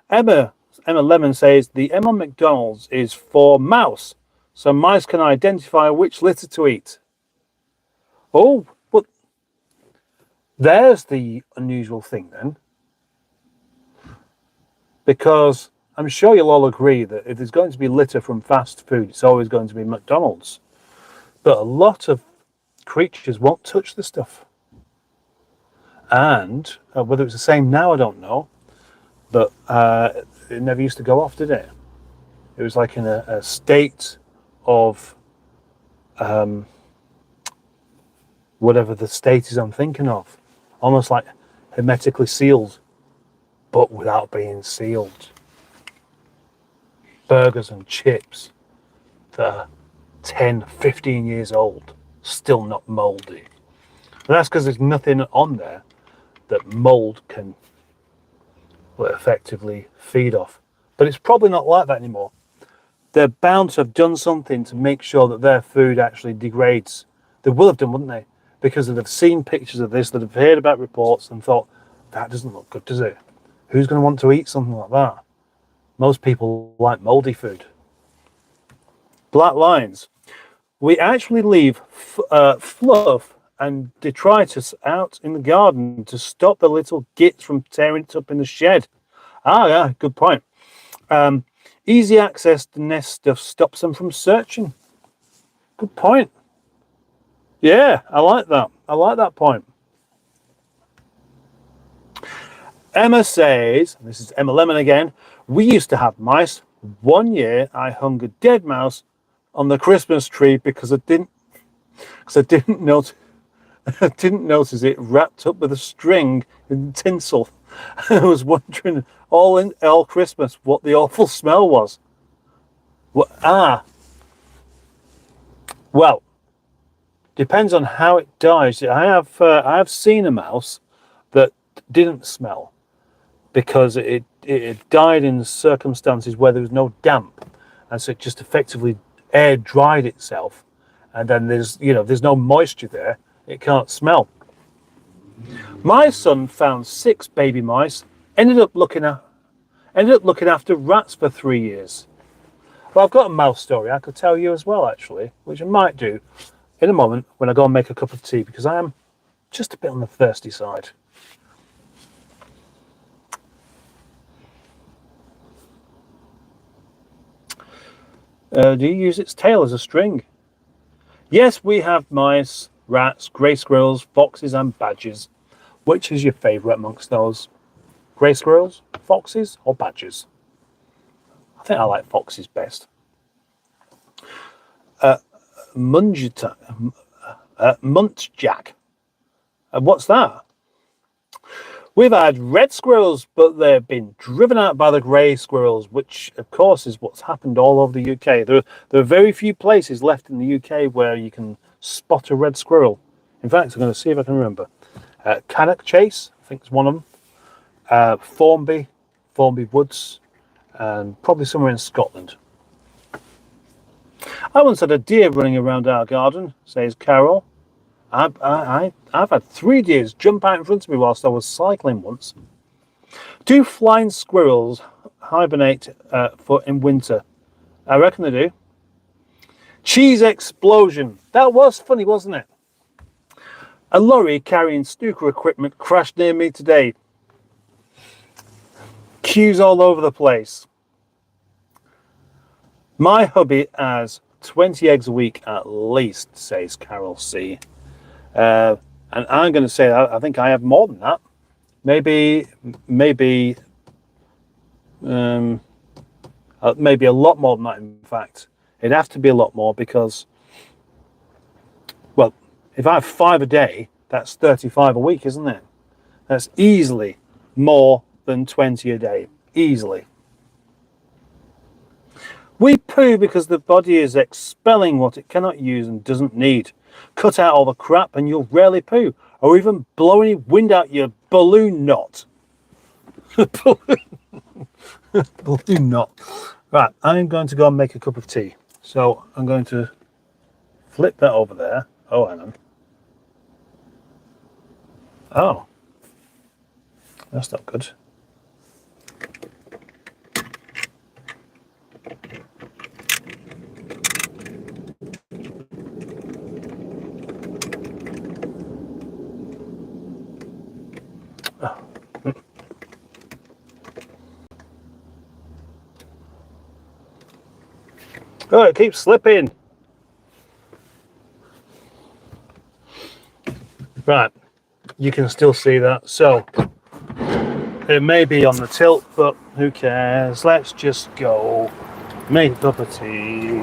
Emma Lemon says the M on McDonald's is for mouse, so mice can identify which litter to eat. Oh, well, there's the unusual thing then. Because I'm sure you'll all agree that if there's going to be litter from fast food, it's always going to be McDonald's. But a lot of creatures won't touch the stuff. And whether it's the same now, I don't know. But it never used to go off, did it? It was like in a state of whatever the state is I'm thinking of. Almost like hermetically sealed, but without being sealed. Burgers and chips that are 10, 15 years old, still not mouldy. And that's because there's nothing on there that mould can effectively feed off. But it's probably not like that anymore. They're bound to have done something to make sure that their food actually degrades. They will have done, wouldn't they? Because they've seen pictures of this, that have heard about reports and thought, that doesn't look good, does it? Who's going to want to eat something like that? Most people like mouldy food. Black lines. We actually leave fluff and detritus out in the garden to stop the little gits from tearing it up in the shed. Ah, yeah, good point. Easy access to nest stuff stops them from searching. Good point. Yeah, I like that. I like that point. Emma says, and this is Emma Lemon again, we used to have mice. One year I hung a dead mouse on the Christmas tree because I didn't notice I didn't notice it wrapped up with a string and tinsel. I was wondering all Christmas what the awful smell was. Well, depends on how it dies. I have seen a mouse that didn't smell because it died in circumstances where there was no damp, and so it just effectively air dried itself, and then there's no moisture there. It can't smell. My son found 6 baby mice. Ended up looking after rats for 3 years. Well, I've got a mouse story I could tell you as well, actually, which I might do in a moment when I go and make a cup of tea, because I am just a bit on the thirsty side. Do you use its tail as a string? Yes, we have mice, rats, grey squirrels, foxes and badgers. Which is your favourite amongst those? Grey squirrels, foxes or badgers? I think I like foxes best. Muntjac. What's that? We've had red squirrels, but they've been driven out by the grey squirrels, which, of course, is what's happened all over the UK. There are very few places left in the UK where you can spot a red squirrel. In fact, I'm going to see if I can remember. Cannock Chase, I think is one of them. Formby Woods, and probably somewhere in Scotland. I once had a deer running around our garden, says Carol. I've had 3 deers jump out in front of me whilst I was cycling once. Do flying squirrels hibernate in winter? I reckon they do. Cheese explosion. That was funny, wasn't it? A lorry carrying snooker equipment crashed near me today. Queues all over the place. My hubby has 20 eggs a week at least, says Carol C. And I'm going to say I think I have more than that. Maybe a lot more than that. In fact, it'd have to be a lot more because, well, if I have 5 a day, that's 35 a week, isn't it? That's easily more than 20 a day. Easily. We poo because the body is expelling what it cannot use and doesn't need. Cut out all the crap and you'll rarely poo, or even blow any wind out your balloon knot. Balloon knot. Right, I'm going to go and make a cup of tea. So I'm going to flip that over there. Oh, hang on. Oh, that's not good. Oh, it keeps slipping. Right, you can still see that. So it may be on the tilt, but who cares? Let's just go make a cup of tea.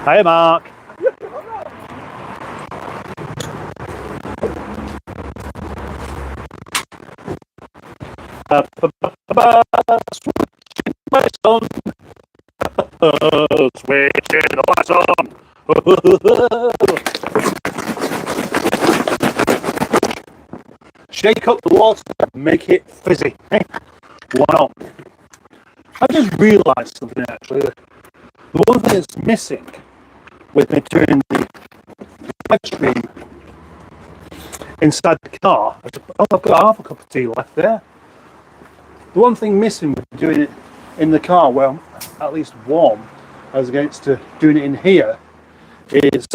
Hi, Mark. My son, switching the lights on. Shake up the water, make it fizzy. Wow. I just realised something actually. The one thing that's missing with me doing the live stream inside the car, I've got half a cup of tea left there. The one thing missing with doing it in the car, well, at least warm, as against to doing it in here, is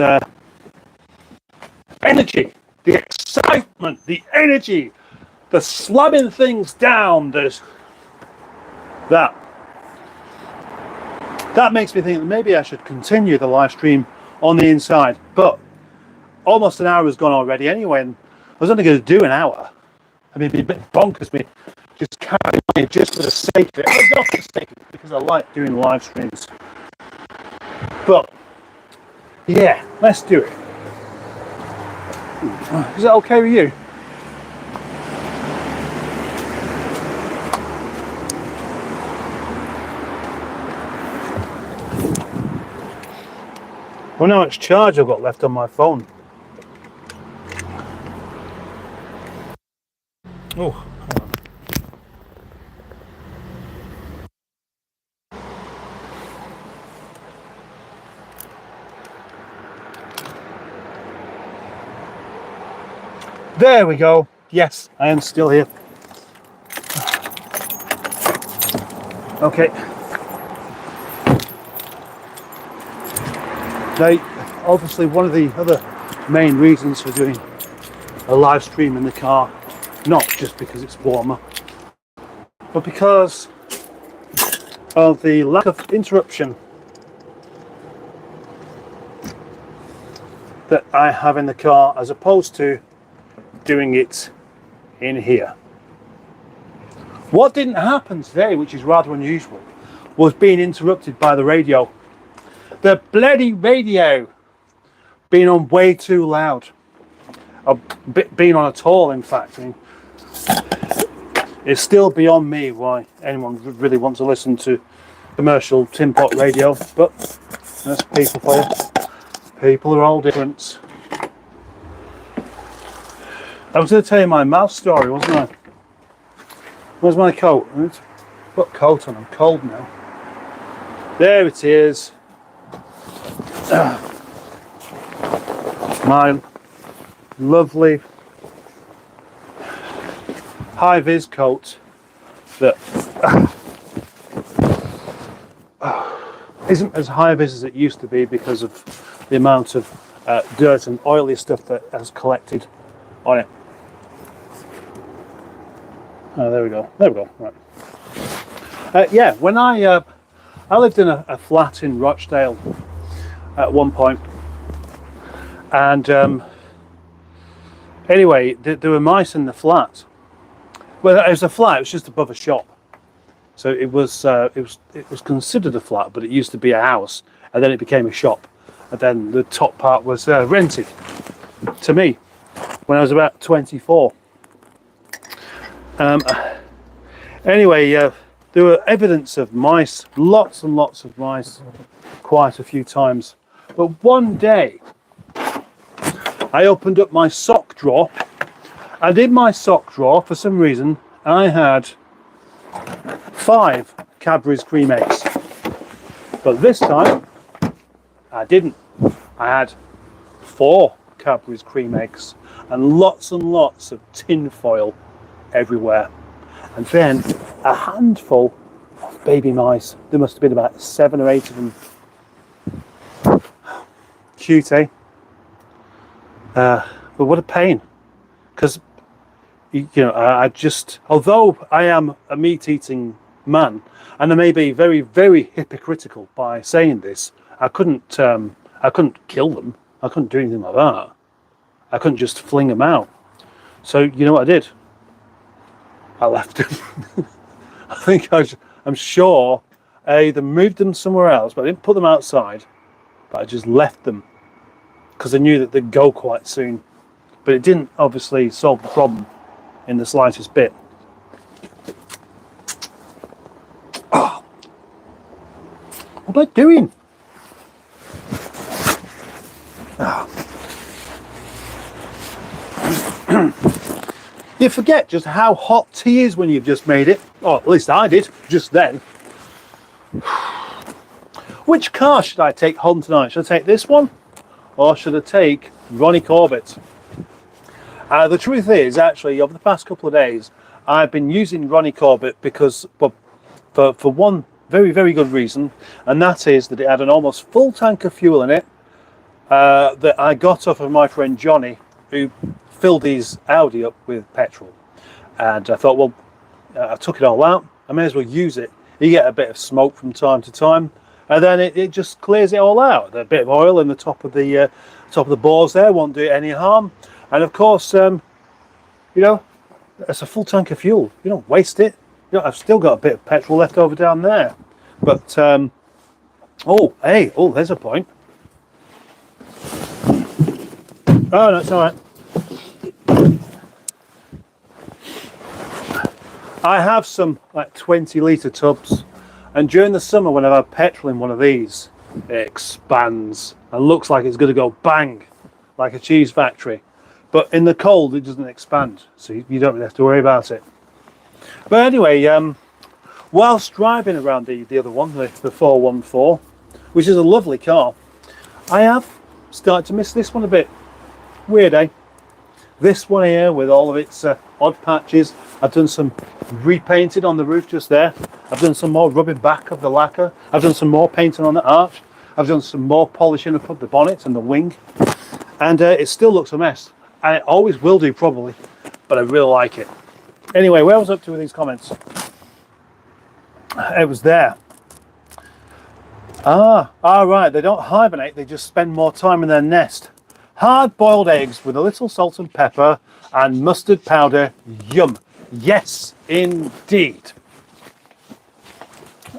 energy, the excitement, the energy, the slamming things down. There's that. That makes me think that maybe I should continue the live stream on the inside, but almost an hour has gone already anyway, and I was only going to do an hour. I mean, it'd be a bit bonkers me just carrying on just for the sake of it. Well, not for the sake of it, because I like doing live streams. But yeah, let's do it. Is that okay with you? I wonder how much charge I've got left on my phone. Oh, hang on. There we go. Yes, I am still here. Okay. Now, obviously, one of the other main reasons for doing a live stream in the car, not just because it's warmer, but because of the lack of interruption that I have in the car, as opposed to doing it in here. What didn't happen today, which is rather unusual, was being interrupted by the radio. The bloody radio being on way too loud. Being on at all, in fact. I mean, it's still beyond me why anyone would really want to listen to commercial tin pot radio, but that's people for you. People are all different. I was going to tell you my mouse story, wasn't I? Where's my coat? I've got coat on, I'm cold now. There it is. My lovely high-vis coat that isn't as high-vis as it used to be because of the amount of dirt and oily stuff that has collected on it. Oh, there we go. There we go. Right. Yeah, when I lived in a flat in Rochdale at one point, and anyway, there were mice in the flat. Well, it was a flat. It was just above a shop, so it was considered a flat, but it used to be a house, and then it became a shop, and then the top part was rented to me when I was about 24. Anyway, there were evidence of mice, lots and lots of mice, quite a few times. But one day, I opened up my sock drawer, and in my sock drawer, for some reason, I had 5 Cadbury's cream eggs. But this time, I didn't. I had 4 Cadbury's cream eggs, and lots of tin foil everywhere, and then a handful of baby mice. There must have been about 7 or 8 of them. Cute, eh? But what a pain, because you know, I just, although I am a meat-eating man, and I may be very, very hypocritical by saying this, I couldn't kill them. I couldn't do anything like that. I couldn't just fling them out. So you know what I did? I left them. I think I'm sure I either moved them somewhere else, but I didn't put them outside, but I just left them because I knew that they'd go quite soon. But it didn't obviously solve the problem in the slightest bit. What am I doing? Ah. You forget just how hot tea is when you've just made it. Or at least I did, just then. Which car should I take home tonight? Should I take this one? Or should I take Ronnie Corbett? The truth is, actually, over the past couple of days, I've been using Ronnie Corbett because, well, for one very, very good reason, and that is that it had an almost full tank of fuel in it that I got off of my friend Johnny, who filled his Audi up with petrol. And I thought, well, I took it all out, I may as well use it. You get a bit of smoke from time to time, and then it just clears it all out. A bit of oil in the top of the bores there won't do it any harm. And of course, you know, it's a full tank of fuel. You don't waste it. You know, I've still got a bit of petrol left over down there. But oh, hey, oh, there's a point. Oh no, it's all right. I have some like 20-litre tubs, and during the summer when I've had petrol in one of these, it expands and looks like it's going to go bang, like a cheese factory. But in the cold, it doesn't expand, so you don't really have to worry about it. But anyway, whilst driving around the other one, the 414, which is a lovely car, I have started to miss this one a bit. Weird, eh? This one here with all of its odd patches. I've done some repainting on the roof just there. I've done some more rubbing back of the lacquer. I've done some more painting on the arch. I've done some more polishing up of the bonnet and the wing. And it still looks a mess. And it always will do probably, but I really like it. Anyway, where was I up to with these comments? It was there. Right, they don't hibernate, they just spend more time in their nest. Hard-boiled eggs with a little salt and pepper and mustard powder, yum. Yes, indeed.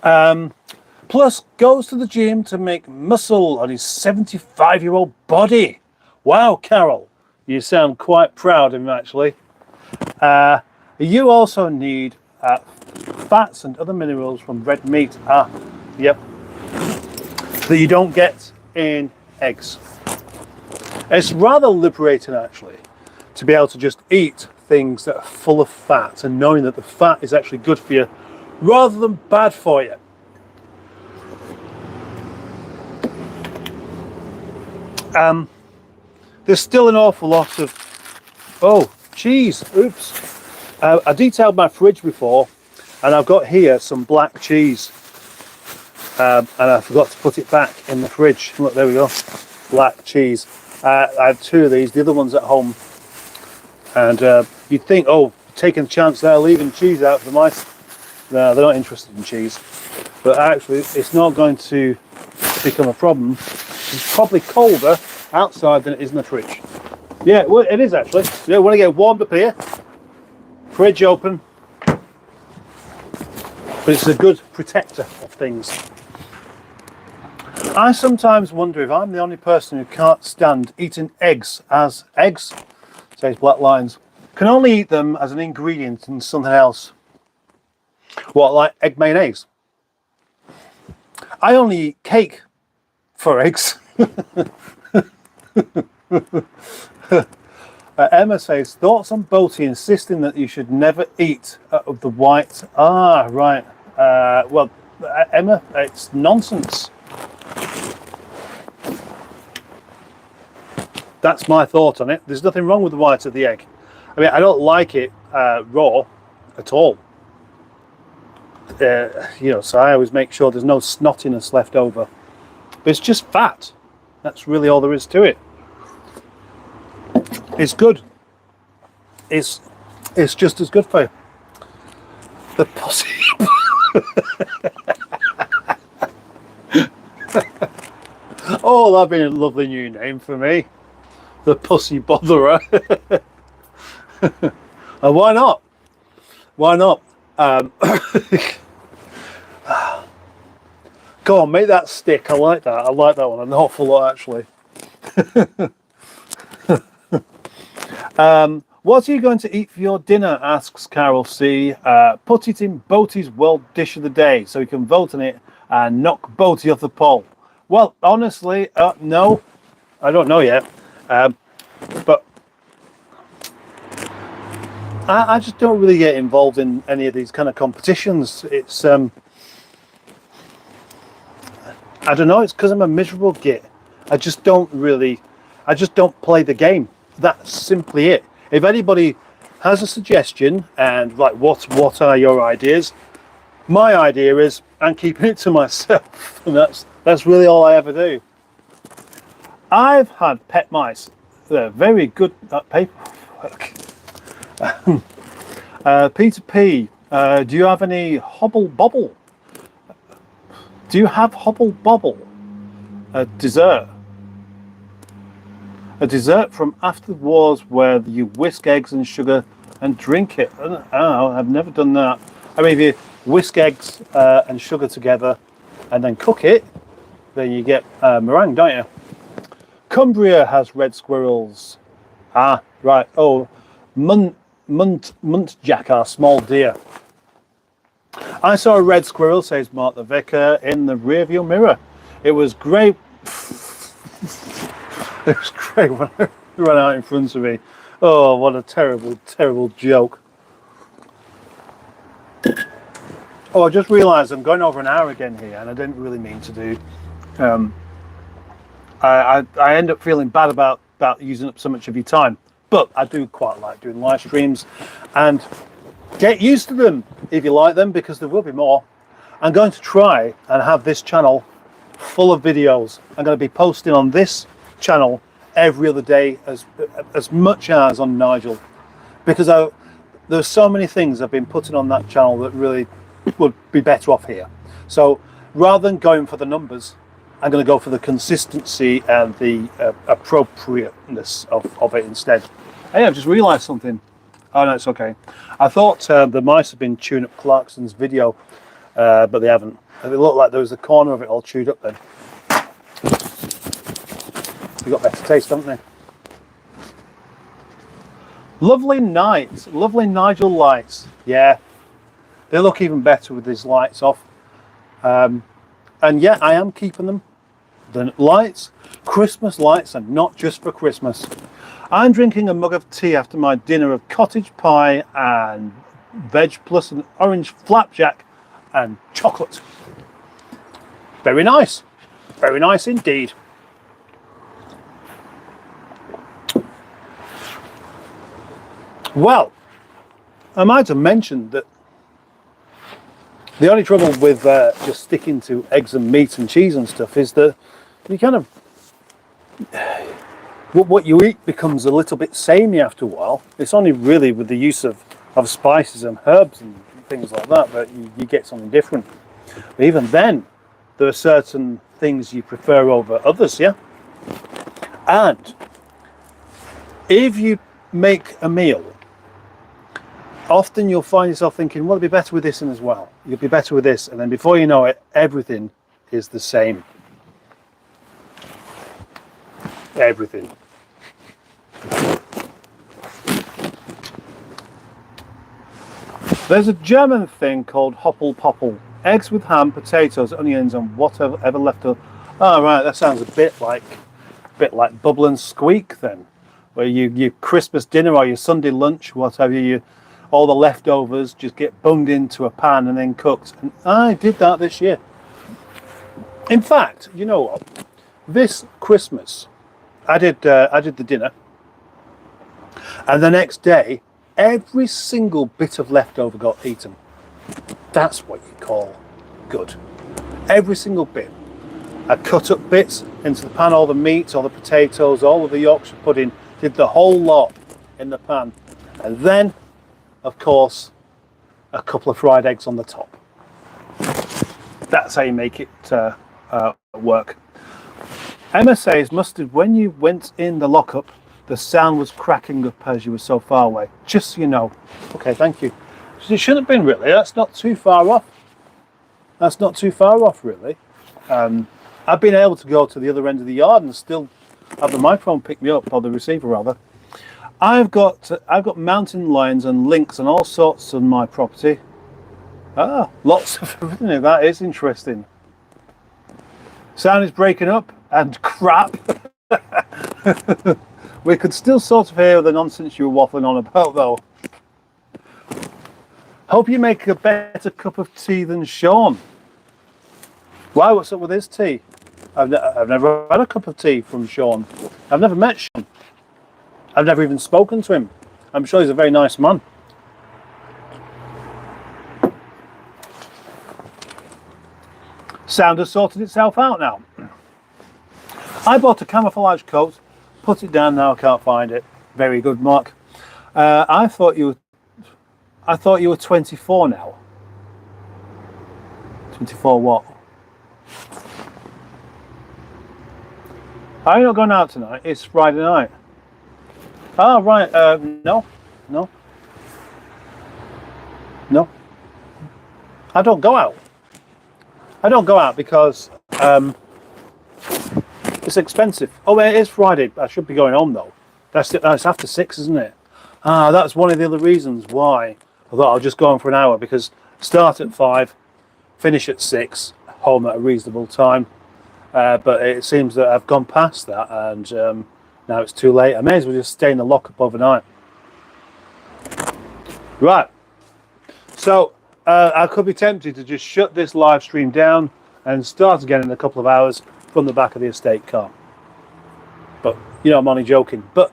Plus goes to the gym to make muscle on his 75-year-old body. Wow, Carol, you sound quite proud of him actually. You also need fats and other minerals from red meat. Yep. That you don't get in eggs. It's rather liberating actually to be able to just eat things that are full of fat and knowing that the fat is actually good for you rather than bad for you. There's still an awful lot of cheese. Oops. I detailed my fridge before, and I've got here some black cheese, and I forgot to put it back in the fridge. Look, there we go, black cheese. I have two of these, the other one's at home, and you'd think, oh, taking a chance there, leaving cheese out for the mice. No, they're not interested in cheese, but actually it's not going to become a problem. It's probably colder outside than it is in the fridge. Yeah, well, it is actually. Yeah, when I get warmed up here, fridge open, but it's a good protector of things. I sometimes wonder if I'm the only person who can't stand eating eggs as eggs, says Black Lines. Can only eat them as an ingredient in something else. What, like egg mayonnaise? I only eat cake for eggs. Emma says, thoughts on Boaty insisting that you should never eat of the white. Right. Well, Emma, it's nonsense. That's my thought on it. There's nothing wrong with the white of the egg. I mean, I don't like it raw at all. You know, so I always make sure there's no snottiness left over. But it's just fat. That's really all there is to it. It's good. It's just as good for you. The pussy. Oh, that'd be a lovely new name for me. The pussy botherer. And why not? Why not? Go on, make that stick. I like that. I like that one an awful lot, actually. What are you going to eat for your dinner? Asks Carol C. Put it in Boaty's World Dish of the Day so you can vote on it and knock Boaty off the pole? Well, honestly, no, I don't know yet. But I just don't really get involved in any of these kind of competitions. It's I don't know. It's because I'm a miserable git. I just don't play the game. That's simply it. If anybody has a suggestion and like what are your ideas, my idea is I'm keeping it to myself, and that's really all I ever do. I've had pet mice. They're very good at paperwork. Peter P, do you have any Hobble Bobble? Do you have Hobble Bobble? A dessert from after the wars where you whisk eggs and sugar and drink it. I don't know, I've never done that. I mean, if you whisk eggs and sugar together and then cook it, then you get meringue, don't you? Cumbria has red squirrels. Ah, right. Oh, muntjac are small deer. I saw a red squirrel, says Mark the Vicar, in the rearview mirror. It was great. It was great when it ran out in front of me. Oh, what a terrible, terrible joke. Oh, I just realised I'm going over an hour again here, and I didn't really mean to do. I end up feeling bad about using up so much of your time, but I do quite like doing live streams, and get used to them if you like them, because there will be more. I'm going to try and have this channel full of videos. I'm going to be posting on this channel every other day, as much as on Nigel, because there's so many things I've been putting on that channel that really would be better off here. So rather than going for the numbers, I'm going to go for the consistency and the appropriateness of it instead. Hey, I've just realised something. Oh no, it's okay. I thought the mice have been chewing up Clarkson's video, but they haven't. It looked like there was a corner of it all chewed up then. They got better taste, haven't they? Lovely night, lovely Nigel lights. Yeah, they look even better with these lights off. And yeah, I am keeping them. The lights, Christmas lights, and not just for Christmas. I'm drinking a mug of tea after my dinner of cottage pie and veg plus an orange flapjack and chocolate. Very nice indeed. Well, I might have mentioned that the only trouble with just sticking to eggs and meat and cheese and stuff is that you kind of, what you eat becomes a little bit samey after a while. It's only really with the use of spices and herbs and things like that you get something different. But even then, there are certain things you prefer over others, yeah? And if you make a meal, often you'll find yourself thinking, well, it'd be better with this in as well. You'll be better with this. And then before you know it, everything is the same. Everything. There's a German thing called Hopple Popple. Eggs with ham, potatoes, onions, and whatever ever left over. Oh, right, that sounds a bit like Bubble and Squeak then, where your Christmas dinner or your Sunday lunch, whatever, all the leftovers just get bunged into a pan and then cooked. And I did that this year. In fact, you know what? This Christmas, I did the dinner, and the next day, every single bit of leftover got eaten. That's what you call good. Every single bit. I cut up bits into the pan, all the meat, all the potatoes, all of the Yorkshire pudding, did the whole lot in the pan. And then, of course, a couple of fried eggs on the top. That's how you make it work. Emma says, Mustard, when you went in the lockup, the sound was cracking up as you were so far away. Just so you know. Okay, thank you. It shouldn't have been really. That's not too far off. That's not too far off, really. I've been able to go to the other end of the yard and still have the microphone pick me up, or the receiver rather. I've got mountain lions and lynx and all sorts on my property. Ah, lots of everything. That is interesting. Sound is breaking up and crap. We could still sort of hear the nonsense you were waffling on about, though. Hope you make a better cup of tea than Sean. Why? What's up with his tea? I've never had a cup of tea from Sean. I've never met Sean. I've never even spoken to him. I'm sure he's a very nice man. Sound has sorted itself out now. I bought a camouflage coat, put it down now, I can't find it. Very good, Mark. I thought you were 24 now. 24 what? Are you not going out tonight? It's Friday night. Oh, right. No. I don't go out. I don't go out because it's expensive. Oh, it is Friday. I should be going home though. That's after 6, isn't it? That's one of the other reasons why I thought I'll just go on for an hour, because start at 5, finish at 6, home at a reasonable time. But it seems that I've gone past that, and now it's too late. I may as well just stay in the lockup overnight. Right. So I could be tempted to just shut this live stream down and start again in a couple of hours from the back of the estate car. But, you know, I'm only joking. But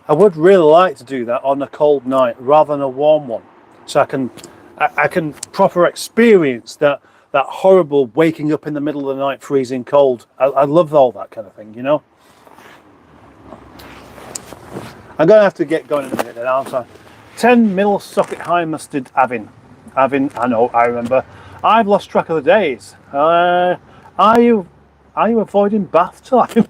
I would really like to do that on a cold night rather than a warm one, so I can proper experience that horrible waking up in the middle of the night freezing cold. I love all that kind of thing, you know. I'm going to have to get going in a minute then, aren't I? 10 mil socket high mustard Avin, I know, I remember. I've lost track of the days. Are you avoiding bath time?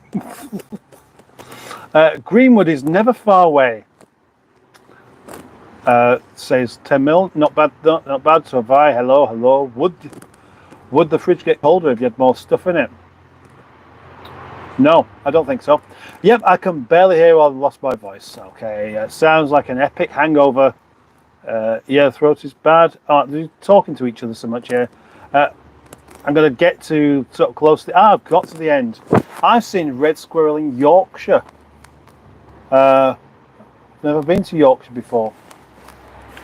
Greenwood is never far away. Says 10 mil, not bad. So Vi, hello. Would the fridge get colder if you had more stuff in it? No, I don't think so. Yep, I can barely hear. I've lost my voice. Okay, sounds like an epic hangover. Yeah, throat is bad. They're talking to each other so much here. I'm going to get to sort of close to. I've got to the end. I've seen red squirrel in Yorkshire. Never been to Yorkshire before.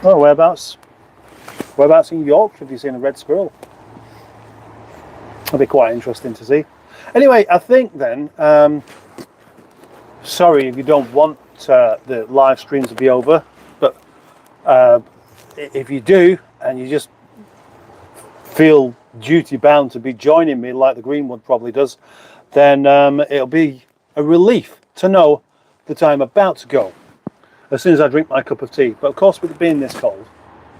Oh, whereabouts? Whereabouts in Yorkshire have you seen a red squirrel? That'll be quite interesting to see. Anyway, I think then, sorry if you don't want the live stream to be over, but if you do, and you just feel duty bound to be joining me like the Greenwood probably does, then it'll be a relief to know that I'm about to go as soon as I drink my cup of tea. But of course, with it being this cold,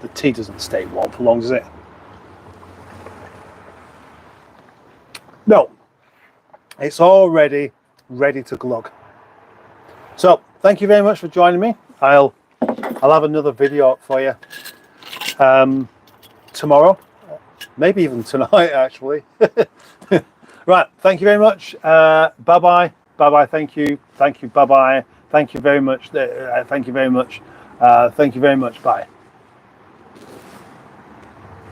the tea doesn't stay warm for long, does it? No, it's already ready to glug. So thank you very much for joining me. I'll have another video up for you tomorrow, maybe even tonight actually. Right, thank you very much. Bye bye. Thank you. Bye bye. Thank you very much. Thank you very much. Bye.